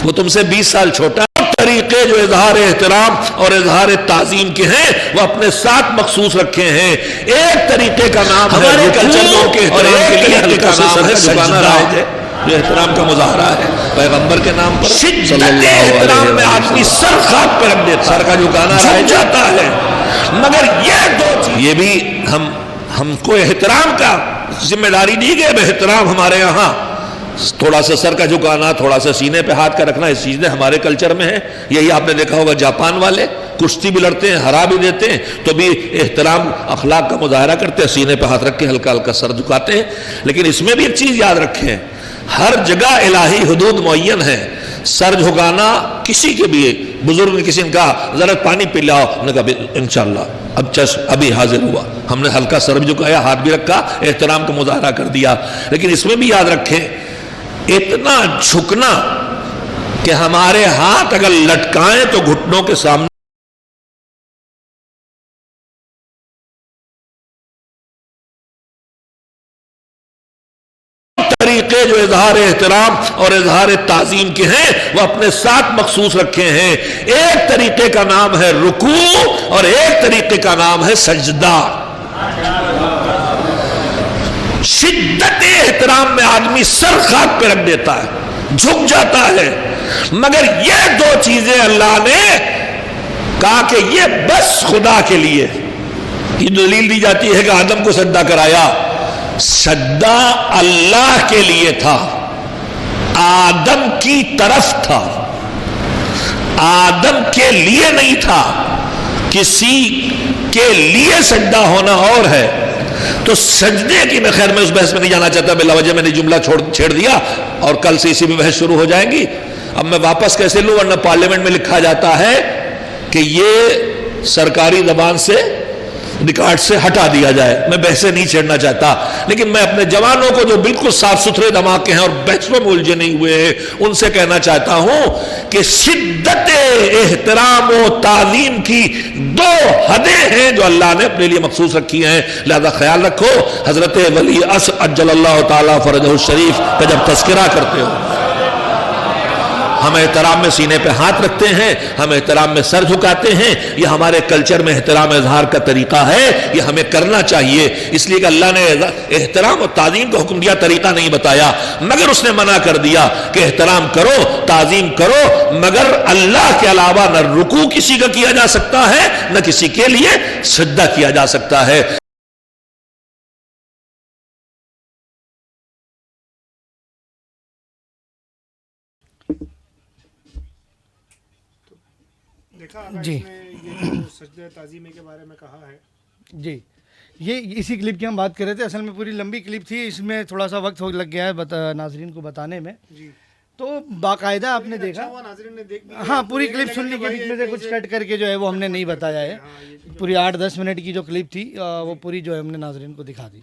وہ تم سے 20 سال چھوٹا. طریقے جو اظہار احترام اور اظہار تعظیم کے ہیں وہ اپنے ساتھ مخصوص رکھے ہیں. ایک طریقے کا نام ہمارے کلچر کے احترام کے لیے ہلکا سا سر جھکانا رائج ہے جو احترام کا مظاہرہ ہے پیغمبر کے نام پر. شدت احترام میں آدمی سر خاک پہ رکھ دیتا، سر کا جھکانا رائج جاتا ہے. مگر یہ دو چیز، یہ بھی ہم کو احترام کا ذمہ داری دی گئی. احترام ہمارے یہاں تھوڑا سا سر کا جھکانا، تھوڑا سا سینے پہ ہاتھ کا رکھنا، اس چیزیں ہمارے کلچر میں ہیں. یہی آپ نے دیکھا ہوگا جاپان والے کشتی بھی لڑتے ہیں، ہرا بھی دیتے ہیں تو بھی احترام اخلاق کا مظاہرہ کرتے ہیں، سینے پہ ہاتھ رکھ کے ہلکا ہلکا سر جھکاتے ہیں. لیکن اس میں بھی ایک چیز یاد رکھیں، ہر جگہ الہی حدود معین ہے. سر جھکانا کسی کے بھی بزرگ نے کسی نے کہا ذرا پانی پی لاؤ، نے کہا انشاءاللہ اب ابھی حاضر ہوا. ہم نے ہلکا سر بھی جھکایا، ہاتھ بھی رکھا، احترام کا مظاہرہ کر دیا. لیکن اس میں بھی یاد رکھیں اتنا جھکنا کہ ہمارے ہاتھ اگر لٹکائیں تو گھٹنوں کے سامنے طریقے جو اظہار احترام اور اظہار تعظیم کے ہیں وہ اپنے ساتھ مخصوص رکھے ہیں. ایک طریقے کا نام ہے رکوع اور ایک طریقے کا نام ہے سجدہ. شدت احترام میں آدمی سر خاک پہ رکھ دیتا ہے، جھک جاتا ہے. مگر یہ دو چیزیں اللہ نے کہا کہ یہ بس خدا کے لیے. یہ دلیل دی جاتی ہے کہ آدم کو سجدہ کرایا، سجدہ اللہ کے لیے تھا، آدم کی طرف تھا، آدم کے لیے نہیں تھا. کسی کے لیے سجدہ ہونا اور ہے. تو سجدے کی میں خیر میں اس بحث میں نہیں جانا چاہتا، بلا وجہ میں نے جملہ چھیڑ دیا اور کل سے اسی میں بحث شروع ہو جائیں گی. اب میں واپس کیسے لوں، ورنہ پارلیمنٹ میں لکھا جاتا ہے کہ یہ سرکاری زبان سے ریکارڈ سے ہٹا دیا جائے. میں بحثیں نہیں چھیڑنا چاہتا، لیکن میں اپنے جوانوں کو جو بالکل صاف ستھرے دماغ کے ہیں اور بحثوں میں الجھے نہیں ہوئے ہیں ان سے کہنا چاہتا ہوں کہ شدت احترام و تعظیم کی دو حدیں ہیں جو اللہ نے اپنے لیے مخصوص رکھی ہیں. لہذا خیال رکھو حضرت ولی عصر عجل اللہ تعالی فرجہ الشریف کا جب تذکرہ کرتے ہو ہم احترام میں سینے پہ ہاتھ رکھتے ہیں، ہم احترام میں سر جھکاتے ہیں. یہ ہمارے کلچر میں احترام اظہار کا طریقہ ہے، یہ ہمیں کرنا چاہیے. اس لیے کہ اللہ نے احترام اور تعظیم کا حکم دیا، طریقہ نہیں بتایا. مگر اس نے منع کر دیا کہ احترام کرو، تعظیم کرو، مگر اللہ کے علاوہ نہ رکوع کسی کا کیا جا سکتا ہے نہ کسی کے لیے سجدہ کیا جا سکتا ہے. جی یہ جو سجدہ تعظیمی کے بارے میں کہا ہے، جی یہ اسی کلپ کی ہم بات کر رہے تھے. اصل میں پوری لمبی کلپ تھی، اس میں تھوڑا سا وقت لگ گیا ہے ناظرین کو بتانے میں. جی تو باقاعدہ آپ نے دیکھا، ہاں پوری کلپ سن لی کہ بیچ میں سے کچھ کٹ کر کے جو ہے وہ ہم نے نہیں بتایا ہے. پوری 8-10 منٹ کی جو کلپ تھی وہ پوری جو ہے ہم نے ناظرین کو دکھا دی.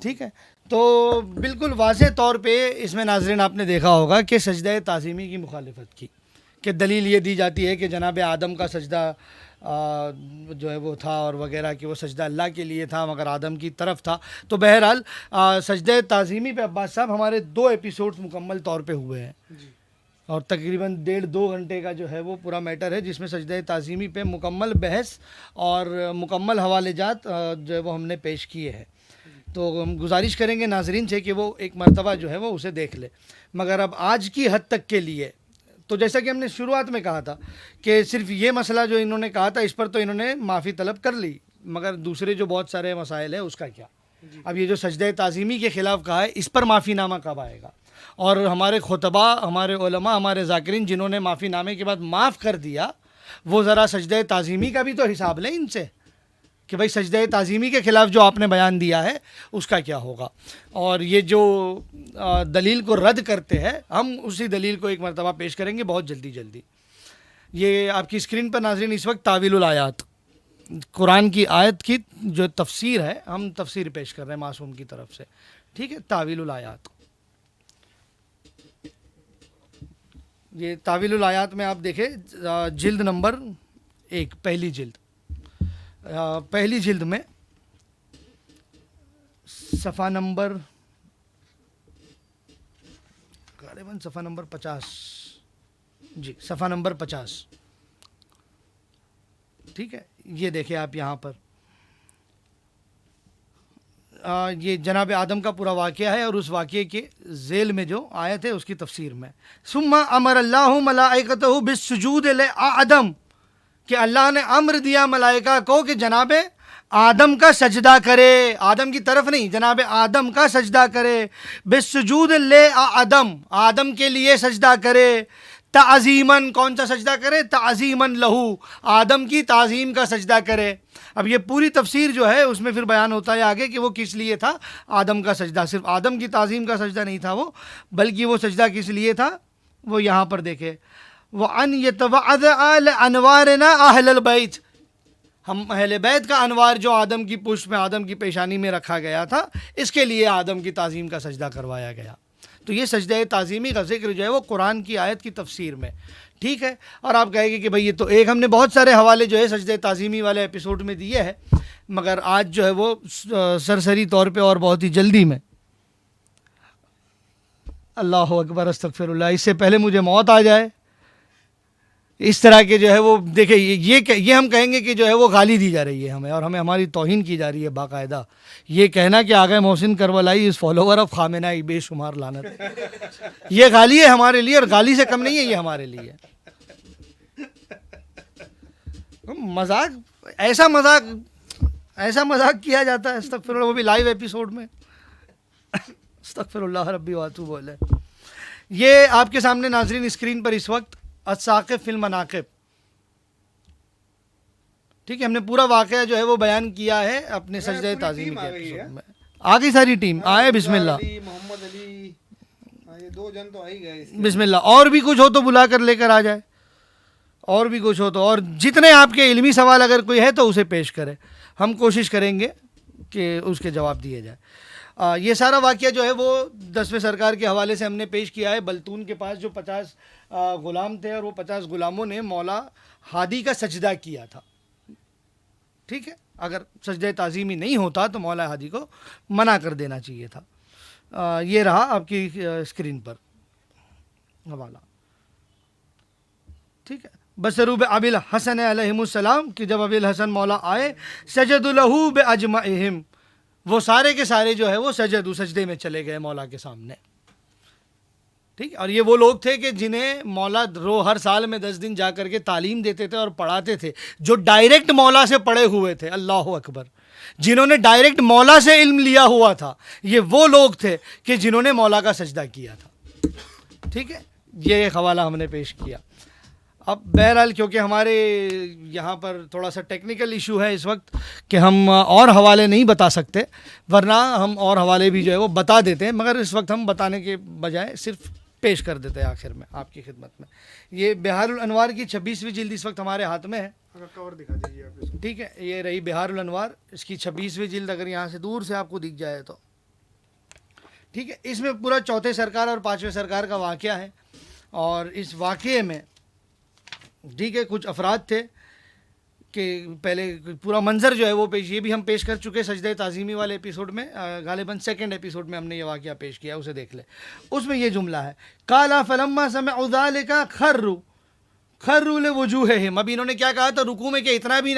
ٹھیک ہے، تو بالکل واضح طور پہ اس میں ناظرین آپ نے دیکھا ہوگا کہ سجدہ تعظیمی کی مخالفت کی، کہ دلیل یہ دی جاتی ہے کہ جناب آدم کا سجدہ جو ہے وہ تھا اور وغیرہ، کہ وہ سجدہ اللہ کے لیے تھا مگر آدم کی طرف تھا. تو بہرحال سجدہ تعظیمی پہ عباس صاحب ہمارے 2 ایپیسوڈز مکمل طور پہ ہوئے ہیں اور تقریباً 1.5-2 گھنٹے کا جو ہے وہ پورا میٹر ہے، جس میں سجدہ تعظیمی پہ مکمل بحث اور مکمل حوالے جات جو ہے وہ ہم نے پیش کیے ہیں. تو ہم گزارش کریں گے ناظرین سے کہ وہ ایک مرتبہ جو ہے وہ اسے دیکھ لے. مگر اب آج کی حد تک کے لیے تو جیسا کہ ہم نے شروعات میں کہا تھا کہ صرف یہ مسئلہ جو انہوں نے کہا تھا اس پر تو انہوں نے معافی طلب کر لی، مگر دوسرے جو بہت سارے مسائل ہیں اس کا کیا. اب یہ جو سجدہ تعظیمی کے خلاف کہا ہے اس پر معافی نامہ کب آئے گا؟ اور ہمارے خطبہ، ہمارے علماء، ہمارے ذاکرین جنہوں نے معافی نامے کے بعد معاف کر دیا، وہ ذرا سجدہ تعظیمی کا بھی تو حساب لیں ان سے کہ بھائی سجدہ تعظیمی کے خلاف جو آپ نے بیان دیا ہے اس کا کیا ہوگا. اور یہ جو دلیل کو رد کرتے ہیں، ہم اسی دلیل کو ایک مرتبہ پیش کریں گے بہت جلدی. یہ آپ کی اسکرین پر ناظرین اس وقت تاویل الآیات، قرآن کی آیت کی جو تفسیر ہے، ہم تفسیر پیش کر رہے ہیں معصوم کی طرف سے. ٹھیک ہے، تاویل الآیات. یہ تعویل الآیات میں آپ دیکھیں جلد نمبر 1 پہلی جلد میں صفحہ نمبر غالباً صفحہ نمبر 50 جی صفحہ نمبر 50 ٹھیک ہے. یہ دیکھیں آپ یہاں پر یہ جناب آدم کا پورا واقعہ ہے اور اس واقعے کے ذیل میں جو آیت ہے اس کی تفسیر میں ثم امر اللہ ملائکتہ بالسجود لآدم کہ اللہ نے امر دیا ملائکہ کو کہ جناب آدم کا سجدہ کرے, آدم کی طرف نہیں, جناب آدم کا سجدہ کرے. بالسجود لآدم, آدم کے لیے سجدہ کرے. تعظیماً, کون سا سجدہ کرے؟ تعظیماً لہو, آدم کی تعظیم کا سجدہ کرے. اب یہ پوری تفسیر جو ہے اس میں پھر بیان ہوتا ہے آگے کہ وہ کس لیے تھا آدم کا سجدہ. صرف آدم کی تعظیم کا سجدہ نہیں تھا وہ, بلکہ وہ سجدہ کس لیے تھا وہ یہاں پر دیکھے وَأَنْ يَتَوَعَدَ أَنْوَارِنَا أَهْلَ الْبَيْتِ, ہم اہل بیت کا انوار جو آدم کی پشت میں, آدم کی پیشانی میں رکھا گیا تھا, اس کے لیے آدم کی تعظیم کا سجدہ کروایا گیا. تو یہ سجدہ تعظیمی کا ذکر جو ہے وہ قرآن کی آیت کی تفسیر میں, ٹھیک ہے. اور آپ کہیں گے کہ بھئی یہ تو ایک, ہم نے بہت سارے حوالے جو ہے سجدہ تعظیمی والے ایپیسوڈ میں دیے ہیں, مگر آج جو ہے وہ سرسری طور پہ اور بہت ہی جلدی میں, اللہ اکبر استغفر اللہ, اس سے پہلے مجھے موت آ جائے, اس طرح کے جو ہے وہ دیکھیں یہ ہم کہیں گے کہ جو ہے وہ گالی دی جا رہی ہے ہمیں, اور ہمیں ہماری توہین کی جا رہی ہے باقاعدہ. یہ کہنا کہ آغا محسن کربلائی از فالوور آف خامنہئی, بے شمار لعنت, یہ گالی ہے ہمارے لیے, اور گالی سے کم نہیں ہے یہ ہمارے لیے. مذاق, ایسا مذاق کیا جاتا ہے, استغفر اللہ, وہ بھی لائیو ایپیسوڈ میں, استغفر اللہ ربی واتوب الیہ. یہ آپ کے سامنے ناظرین اسکرین پر اس وقت الثاقب فی المناقب, ٹھیک ہے, ہم نے پورا واقعہ جو ہے وہ بیان کیا ہے اپنے سجدہ تعظیمی کے ایپیسوڈ میں. آ گئی ساری ٹیم, آئے بسم اللہ, محمد علی, یہ 2 جن تو آ ہی گئے, بسم اللہ. اور بھی کچھ ہو تو بلا کر لے کر آ جائے, اور بھی کچھ ہو تو, اور جتنے آپ کے علمی سوال اگر کوئی ہے تو اسے پیش کرے, ہم کوشش کریں گے کہ اس کے جواب دیے جائے. یہ سارا واقعہ جو ہے وہ 10ویں سرکار کے حوالے سے ہم نے پیش کیا ہے. بلتون کے پاس جو 50 غلام تھے, اور وہ 50 غلاموں نے مولا ہادی کا سجدہ کیا تھا, ٹھیک ہے. اگر سجدہ تعظیمی نہیں ہوتا تو مولا ہادی کو منع کر دینا چاہیے تھا. یہ رہا آپ کی اسکرین پر حوالہ, ٹھیک ہے. بسروب ابی الحسن علیہ السلام کہ جب ابی الحسن مولا آئے, سجد لہو باجمعہم, وہ سارے کے سارے جو ہے وہ سجدے میں چلے گئے مولا کے سامنے, ٹھیک. اور یہ وہ لوگ تھے کہ جنہیں مولا ہر سال میں 10 دن جا کر کے تعلیم دیتے تھے اور پڑھاتے تھے, جو ڈائریکٹ مولا سے پڑھے ہوئے تھے, اللہ اکبر, جنہوں نے ڈائریکٹ مولا سے علم لیا ہوا تھا. یہ وہ لوگ تھے کہ جنہوں نے مولا کا سجدہ کیا تھا, ٹھیک ہے. یہ ایک حوالہ ہم نے پیش کیا. اب بہرحال کیونکہ ہمارے یہاں پر تھوڑا سا ٹیکنیکل ایشو ہے اس وقت کہ ہم اور حوالے نہیں بتا سکتے, ورنہ ہم اور حوالے بھی جو ہے وہ بتا دیتے ہیں, مگر اس وقت ہم بتانے کے بجائے صرف پیش کر دیتے ہیں آخر میں آپ کی خدمت میں. یہ بہار الانوار کی 26ویں جلد اس وقت ہمارے ہاتھ میں ہے, اگر کور دکھا دیجیے آپ اس کو, ٹھیک ہے. یہ رہی بہار الانوار, اس کی 26ویں جلد, اگر یہاں سے دور سے آپ کو دکھ جائے تو ٹھیک ہے. اس میں پورا 4تھے سرکار اور 5ویں سرکار کا واقعہ ہے, اور اس واقعے میں ٹھیک ہے کچھ افراد تھے کہ پہلے پورا منظر جو ہے وہ پیش, یہ بھی ہم پیش کر چکے سجدہ تعظیمی والے ایپیسوڈ میں, غالباً 2nd ایپیسوڈ میں ہم نے یہ واقعہ پیش کیا, اسے دیکھ لیں. اس میں یہ جملہ ہے, قالا فلما سمعوا ذلک خروا لوجوہہم. اب انہوں نے کیا کہا تھا رکوع میں کہ اتنا بھی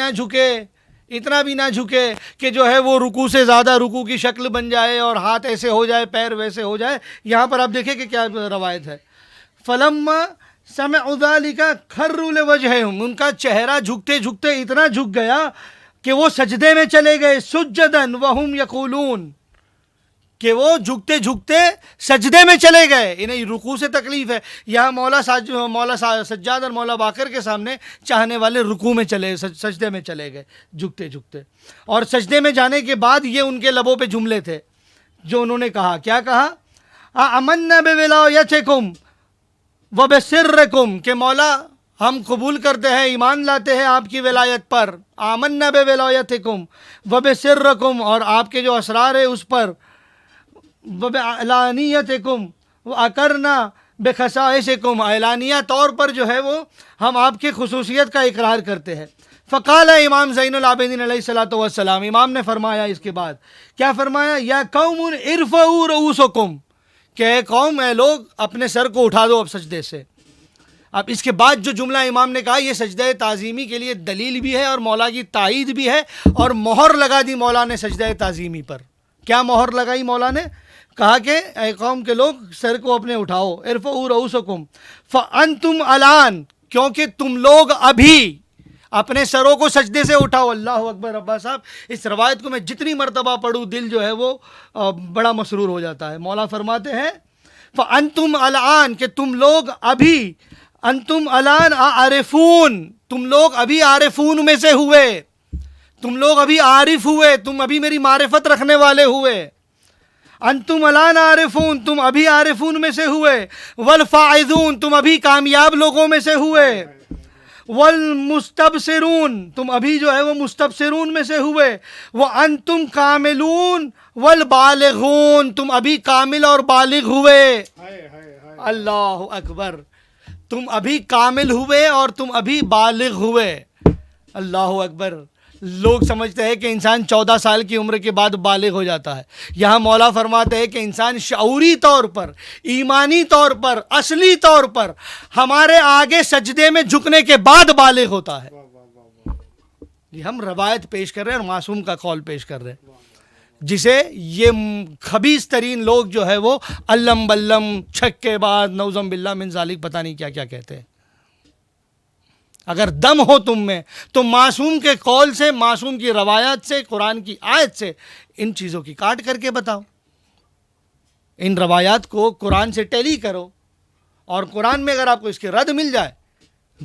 نہ جھکے کہ جو ہے وہ رکوع سے زیادہ رکوع کی شکل بن جائے اور ہاتھ ایسے ہو جائے, پیر ویسے ہو جائے. یہاں پر آپ دیکھیں کہ کیا روایت ہے, فلما سمعوا ذلک خروا لوجہہم, ان کا چہرہ جھکتے جھکتے اتنا جھک گیا کہ وہ سجدے میں چلے گئے, سجدن وہم یقولون, کہ وہ جھکتے جھکتے سجدے میں چلے گئے. انہیں رکوع سے تکلیف ہے, یہاں مولا سجاد اور مولا باقر کے سامنے چاہنے والے رکوع میں سجدے میں چلے گئے جھکتے جھکتے. اور سجدے میں جانے کے بعد یہ ان کے لبوں پہ جملے تھے جو انہوں نے کہا, کیا کہا, آمنا بولایتکم وبسرکم, کہ مولا ہم قبول کرتے ہیں, ایمان لاتے ہیں آپ کی ولایت پر, آمنا بولایتکم وبسرکم, اور آپ کے جو اسرار ہے اس پر, وبعلانیتکم واقرنا بخصائصکم، اعلانیہ طور پر جو ہے وہ ہم آپ کی خصوصیت کا اقرار کرتے ہیں. فقال امام زین العابدین علیہ الصلوۃ والسلام، امام نے فرمایا اس کے بعد کیا فرمایا؟ یا قوم ارفعوا رؤوسکم، کہ اے قوم، اے لوگ، اپنے سر کو اٹھا دو اب سجدے سے. اب اس کے بعد جو جملہ امام نے کہا یہ سجدہ تعظیمی کے لیے دلیل بھی ہے اور مولا کی تائید بھی ہے، اور مہر لگا دی مولا نے سجدہ تعظیمی پر. کیا مہر لگائی مولا نے؟ کہا کہ اے قوم کے لوگ سر کو اپنے اٹھاؤ. ارفعوا رؤوسکم فانتم الان، کیونکہ تم لوگ ابھی اپنے سروں کو سجدے سے اٹھاؤ. اللہ اکبر. ابا صاحب اس روایت کو میں جتنی مرتبہ پڑھوں دل جو ہے وہ بڑا مسرور ہو جاتا ہے. مولا فرماتے ہیں فانتم الان، کہ تم لوگ ابھی، انتم الان عارفون، تم لوگ ابھی عارفون میں سے ہوئے، تم لوگ ابھی عارف ہوئے، تم ابھی میری معرفت رکھنے والے ہوئے. انتم الان عارفون، تم ابھی عارفون میں سے ہوئے. والفائزون، تم ابھی کامیاب لوگوں میں سے ہوئے. والمستبصرون، تم ابھی جو ہے وہ مستبصرون میں سے ہوئے. وانتم کاملون والبالغون، تم ابھی کامل اور بالغ ہوئے. اللہ اکبر. تم ابھی کامل ہوئے اور تم ابھی بالغ ہوئے. اللہ اکبر. لوگ سمجھتے ہیں کہ انسان 14 سال کی عمر کے بعد بالغ ہو جاتا ہے. یہاں مولا فرماتے ہیں کہ انسان شعوری طور پر، ایمانی طور پر، اصلی طور پر ہمارے آگے سجدے میں جھکنے کے بعد بالغ ہوتا ہے. یہ ہم روایت پیش کر رہے ہیں اور معصوم کا قول پیش کر رہے ہیں، جسے یہ خبیث ترین لوگ جو ہے وہ علم بلم چھک کے بعد نعوذ باللہ من ذالک پتہ نہیں کیا کیا کہتے ہیں. اگر دم ہو تم میں تو معصوم کے قول سے، معصوم کی روایت سے، قرآن کی آیت سے ان چیزوں کی کاٹ کر کے بتاؤ. ان روایات کو قرآن سے ٹیلی کرو، اور قرآن میں اگر آپ کو اس کے رد مل جائے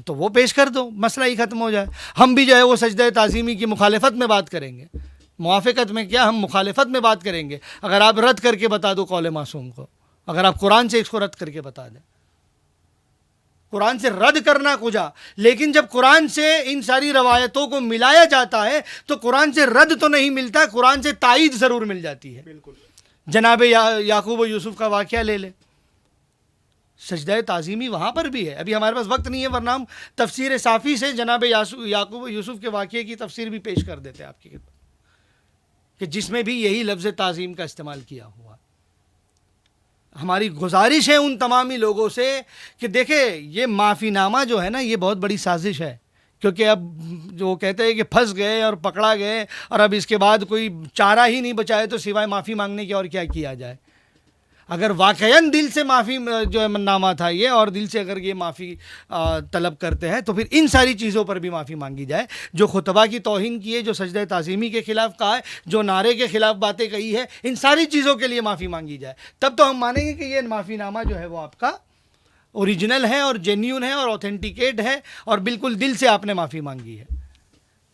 تو وہ پیش کر دو، مسئلہ ہی ختم ہو جائے. ہم بھی جو ہے وہ سجدہ تعظیمی کی مخالفت میں بات کریں گے، موافقت میں کیا، ہم مخالفت میں بات کریں گے اگر آپ رد کر کے بتا دو قول معصوم کو، اگر آپ قرآن سے اس کو رد کر کے بتا دیں. قرآن سے رد کرنا کجا، لیکن جب قرآن سے ان ساری روایتوں کو ملایا جاتا ہے تو قرآن سے رد تو نہیں ملتا، قرآن سے تائید ضرور مل جاتی ہے. بالکل. جناب یعقوب و یوسف کا واقعہ لے لیں، سجدہ تعظیمی وہاں پر بھی ہے. ابھی ہمارے پاس وقت نہیں ہے ورنہ ہم تفسیر صافی سے جناب یعقوب و یوسف کے واقعے کی تفسیر بھی پیش کر دیتے آپ کی خدمت، کہ جس میں بھی یہی لفظ تعظیم کا استعمال کیا ہوا. ہماری گزارش ہے ان تمامی لوگوں سے کہ دیکھیں یہ معافی نامہ جو ہے نا یہ بہت بڑی سازش ہے، کیونکہ اب جو کہتے ہیں کہ پھنس گئے اور پکڑا گئے اور اب اس کے بعد کوئی چارہ ہی نہیں بچائے تو سوائے معافی مانگنے کے اور کیا کیا جائے. اگر واقعاً دل سے معافی جو ہے نامہ تھا یہ، اور دل سے اگر یہ معافی طلب کرتے ہیں تو پھر ان ساری چیزوں پر بھی معافی مانگی جائے، جو خطبہ کی توہین کی ہے، جو سجدہ تعظیمی کے خلاف کہا ہے، جو نعرے کے خلاف باتیں کہی ہے، ان ساری چیزوں کے لیے معافی مانگی جائے. تب تو ہم مانیں گے کہ یہ معافی نامہ جو ہے وہ آپ کا اوریجنل ہے اور جینیون ہے اور اوتھینٹیکیٹ ہے اور بالکل دل سے آپ نے معافی مانگی ہے.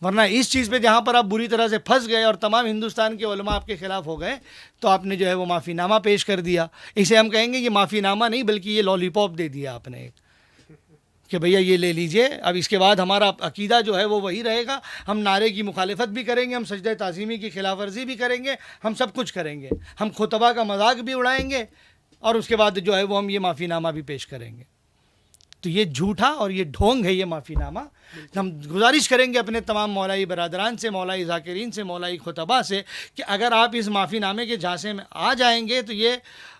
ورنہ اس چیز پہ جہاں پر آپ بری طرح سے پھنس گئے اور تمام ہندوستان کے علماء آپ کے خلاف ہو گئے تو آپ نے جو ہے وہ معافی نامہ پیش کر دیا. اسے ہم کہیں گے یہ معافی نامہ نہیں بلکہ یہ لالی پاپ دے دیا آپ نے ایک، کہ بھیا یہ لے لیجئے. اب اس کے بعد ہمارا عقیدہ جو ہے وہ وہی رہے گا، ہم نعرے کی مخالفت بھی کریں گے، ہم سجدہ تعظیمی کی خلاف ورزی بھی کریں گے، ہم سب کچھ کریں گے، ہم خطبہ کا مذاق بھی اڑائیں گے، اور اس کے بعد جو ہے وہ ہم یہ معافی نامہ بھی پیش کریں گے. تو یہ جھوٹا اور یہ ڈھونگ ہے یہ معافی نامہ. ہم گزارش کریں گے اپنے تمام مولائی برادران سے، مولائی ذاکرین سے، مولائی خطبہ سے کہ اگر آپ اس معافی نامے کے جھانسے میں آ جائیں گے تو یہ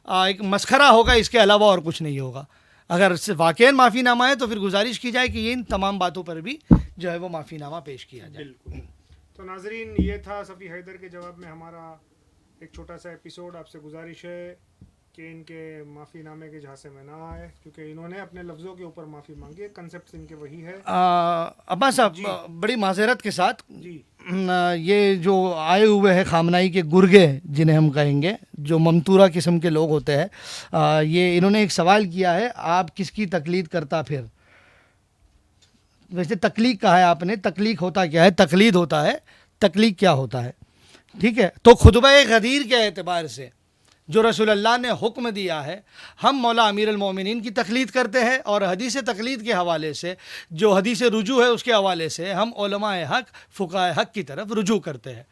ایک مسخرہ ہوگا، اس کے علاوہ اور کچھ نہیں ہوگا. اگر واقعاً معافی نامہ ہے تو پھر گزارش کی جائے کہ یہ ان تمام باتوں پر بھی جو ہے وہ معافی نامہ پیش کیا جائے. بالکل. تو ناظرین یہ تھا صفی حیدر کے جواب میں ہمارا ایک چھوٹا سا ایپیسوڈ. آپ سے گزارش ہے کہ ان کے معافی نامے کے جھانسے میں نہ آئے، کیونکہ انہوں نے اپنے لفظوں کے اوپر معافی مانگی ہے، کنسیپٹ ان کے وہی ہے. ابا صاحب بڑی معذرت کے ساتھ جی یہ جو آئے ہوئے ہیں خامنائی کے گرگے جنہیں ہم کہیں گے، جو ممتورہ قسم کے لوگ ہوتے ہیں، یہ انہوں نے ایک سوال کیا ہے، آپ کس کی تقلید کرتا پھر؟ ویسے تقلید کہا ہے آپ نے، تقلید ہوتا کیا ہے؟ تقلید ہوتا ہے، تقلید کیا ہوتا ہے؟ ٹھیک ہے. تو خطبہ غدیر کے اعتبار سے جو رسول اللہ نے حکم دیا ہے، ہم مولا امیر المومنین کی تقلید کرتے ہیں، اور حدیث تقلید کے حوالے سے جو حدیث رجوع ہے اس کے حوالے سے ہم علماء حق، فقہاء حق کی طرف رجوع کرتے ہیں.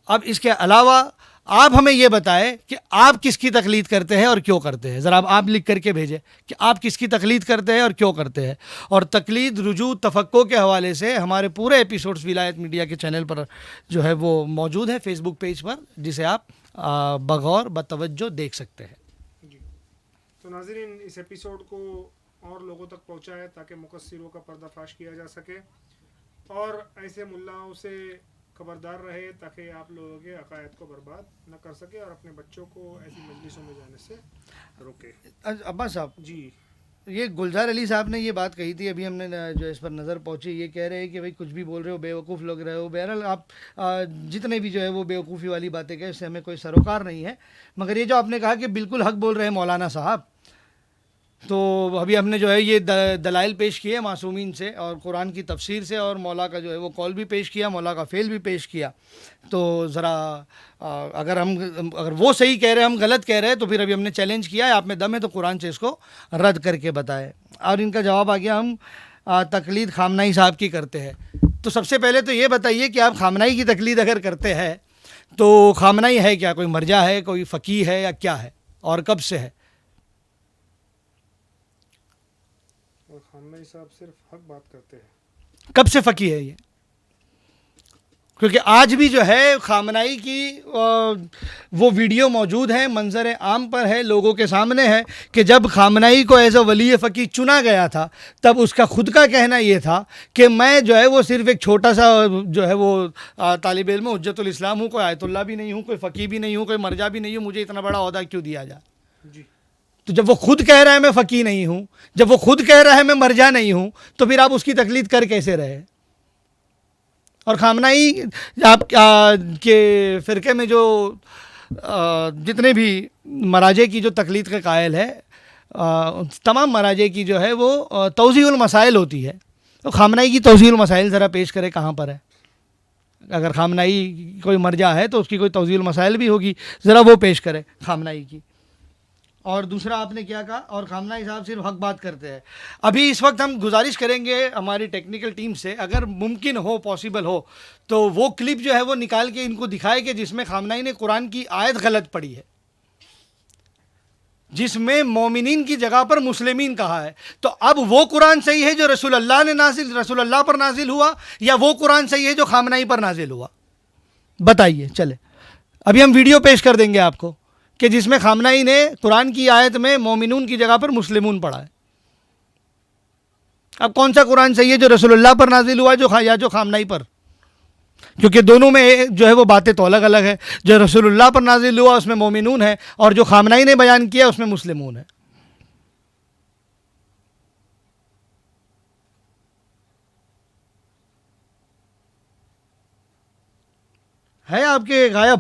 اب اس کے علاوہ آپ ہمیں یہ بتائیں کہ آپ کس کی تقلید کرتے ہیں اور کیوں کرتے ہیں. ذرا آپ لکھ کر کے بھیجیں کہ آپ کس کی تقلید کرتے ہیں اور کیوں کرتے ہیں. اور تقلید، رجوع، تفقع کے حوالے سے ہمارے پورے ایپیسوڈز ولایت میڈیا کے چینل پر جو ہے وہ موجود ہے، فیس بک پیج پر، جسے آپ بغور بتوجہ دیکھ سکتے ہیں. جی تو ناظرین، اس ایپیسوڈ کو اور لوگوں تک پہنچائے تاکہ مقصروں کا پردہ فاش کیا جا سکے، اور ایسے ملاؤں سے خبردار رہے تاکہ آپ لوگوں کے عقائد کو برباد نہ کر سکے اور اپنے بچوں کو ایسی مجلسوں میں جانے سے روکے. عباس صاحب، جی یہ گلزار علی صاحب نے یہ بات کہی تھی، ابھی ہم نے جو اس پر نظر پہنچی، یہ کہہ رہے ہیں کہ بھائی کچھ بھی بول رہے ہو، بے وقوف لگ رہے ہو. بہرحال آپ جتنے بھی جو ہے وہ بے وقوفی والی باتیں کہیں، اس سے ہمیں کوئی سروکار نہیں ہے. مگر یہ جو آپ نے کہا کہ بالکل حق بول رہے ہیں مولانا صاحب، تو ابھی ہم نے جو ہے یہ دلائل پیش کیے معصومین سے اور قرآن کی تفسیر سے، اور مولا کا جو ہے وہ قول بھی پیش کیا، مولا کا فعل بھی پیش کیا. تو ذرا اگر وہ صحیح کہہ رہے ہیں، ہم غلط کہہ رہے ہیں، تو پھر ابھی ہم نے چیلنج کیا ہے، آپ میں دم ہے تو قرآن سے اس کو رد کر کے بتائے. اور ان کا جواب آ گیا، ہم تقلید خامنہئی صاحب کی کرتے ہیں. تو سب سے پہلے تو یہ بتائیے کہ آپ خامنہئی کی تقلید اگر کرتے ہیں تو خامنہئی ہے کیا؟ کوئی مرجع ہے، کوئی فقیہ ہے، یا کیا ہے، اور کب سے ہے؟ اور خامنہئی صاحب صرف حق بات کرتے ہیں. کب سے فقیہ ہے یہ؟ کیونکہ آج بھی جو ہے خامنہئی کی وہ ویڈیو موجود ہے، منظر عام پر ہے، لوگوں کے سامنے ہے کہ جب خامنہئی کو ایز اے ولی فقیہ چنا گیا تھا، تب اس کا خود کا کہنا یہ تھا کہ میں جو ہے وہ صرف ایک چھوٹا سا جو ہے وہ طالب علم حجت الاسلام ہوں، کوئی آیت اللہ بھی نہیں ہوں، کوئی فقیہ بھی نہیں ہوں، کوئی مرجع بھی نہیں ہوں، مجھے اتنا بڑا عہدہ کیوں دیا جائے. جی تو جب وہ خود کہہ رہا ہے میں فقیہ نہیں ہوں، جب وہ خود کہہ رہا ہے میں مرجع نہیں ہوں، تو پھر آپ اس کی تقلید کر کیسے رہے؟ اور خامنہئی آپ کے فرقے میں جو جتنے بھی مراجع کی جو تقلید کے قائل ہے، تمام مراجع کی جو ہے وہ توضیح المسائل ہوتی ہے. تو خامنہئی کی توضیح المسائل ذرا پیش کرے، کہاں پر ہے؟ اگر خامنہئی کوئی مرجع ہے تو اس کی کوئی توضیح المسائل بھی ہوگی، ذرا وہ پیش کرے خامنہئی کی. اور دوسرا آپ نے کیا کہا؟ اور خامنہئی صاحب صرف حق بات کرتے ہیں. ابھی اس وقت ہم گزارش کریں گے ہماری ٹیکنیکل ٹیم سے، اگر ممکن ہو، پاسبل ہو، تو وہ کلپ جو ہے وہ نکال کے ان کو دکھائے کہ جس میں خامنہئی نے قرآن کی آیت غلط پڑھی ہے، جس میں مومنین کی جگہ پر مسلمین کہا ہے. تو اب وہ قرآن صحیح ہے جو رسول اللہ پر نازل ہوا، یا وہ قرآن صحیح ہے جو خامنہئی پر نازل ہوا؟ بتائیے. چلے ابھی ہم ویڈیو پیش کر دیں گے آپ کو کہ جس میں خامنہئی نے قرآن کی آیت میں مومنون کی جگہ پر مسلمون پڑھا ہے. اب کون سا قرآن صحیح ہے، جو رسول اللہ پر نازل ہوا یا جو خامنہئی پر؟ کیونکہ دونوں میں جو ہے وہ باتیں تو الگ الگ ہے. جو رسول اللہ پر نازل ہوا اس میں مومنون ہے، اور جو خامنہئی نے بیان کیا اس میں مسلمون ہے. آپ کے غائب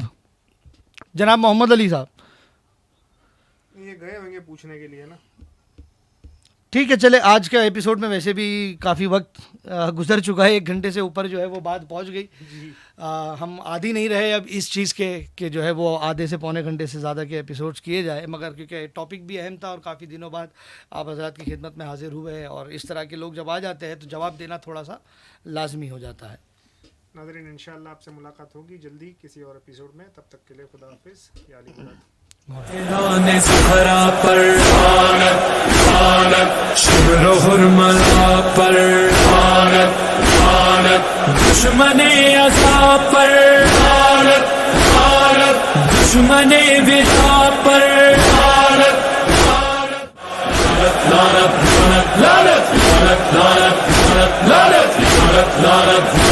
جناب محمد علی صاحب، یہ گئے ہوں گے پوچھنے کے لیے نا. ٹھیک ہے. چلے آج کا ایپیسوڈ میں ویسے بھی کافی وقت گزر چکا ہے، 1 گھنٹے سے اوپر جو ہے وہ بات پہنچ گئی. ہم عادی نہیں رہے اب اس چیز کے کہ جو ہے وہ آدھے سے پونے گھنٹے سے زیادہ کے ایپیسوڈز کیے جائے، مگر کیونکہ ٹاپک بھی اہم تھا اور کافی دنوں بعد آپ حضرات کی خدمت میں حاضر ہوئے ہیں، اور اس طرح کے لوگ جب آ جاتے ہیں تو جواب دینا تھوڑا سا لازمی ہو جاتا ہے. ناظرین انشاءاللہ آپ سے ملاقات ہوگی جلدی کسی اور ایپیسوڈ میں. تب تک کے لیے خدا حافظ. یا علی مراد. میدان صحرا پر شبر و حرملا پر دشمن عذاب پر دشمن وفا پر لعنت لعنت لعنت لعنت لعنت لعنت لعنت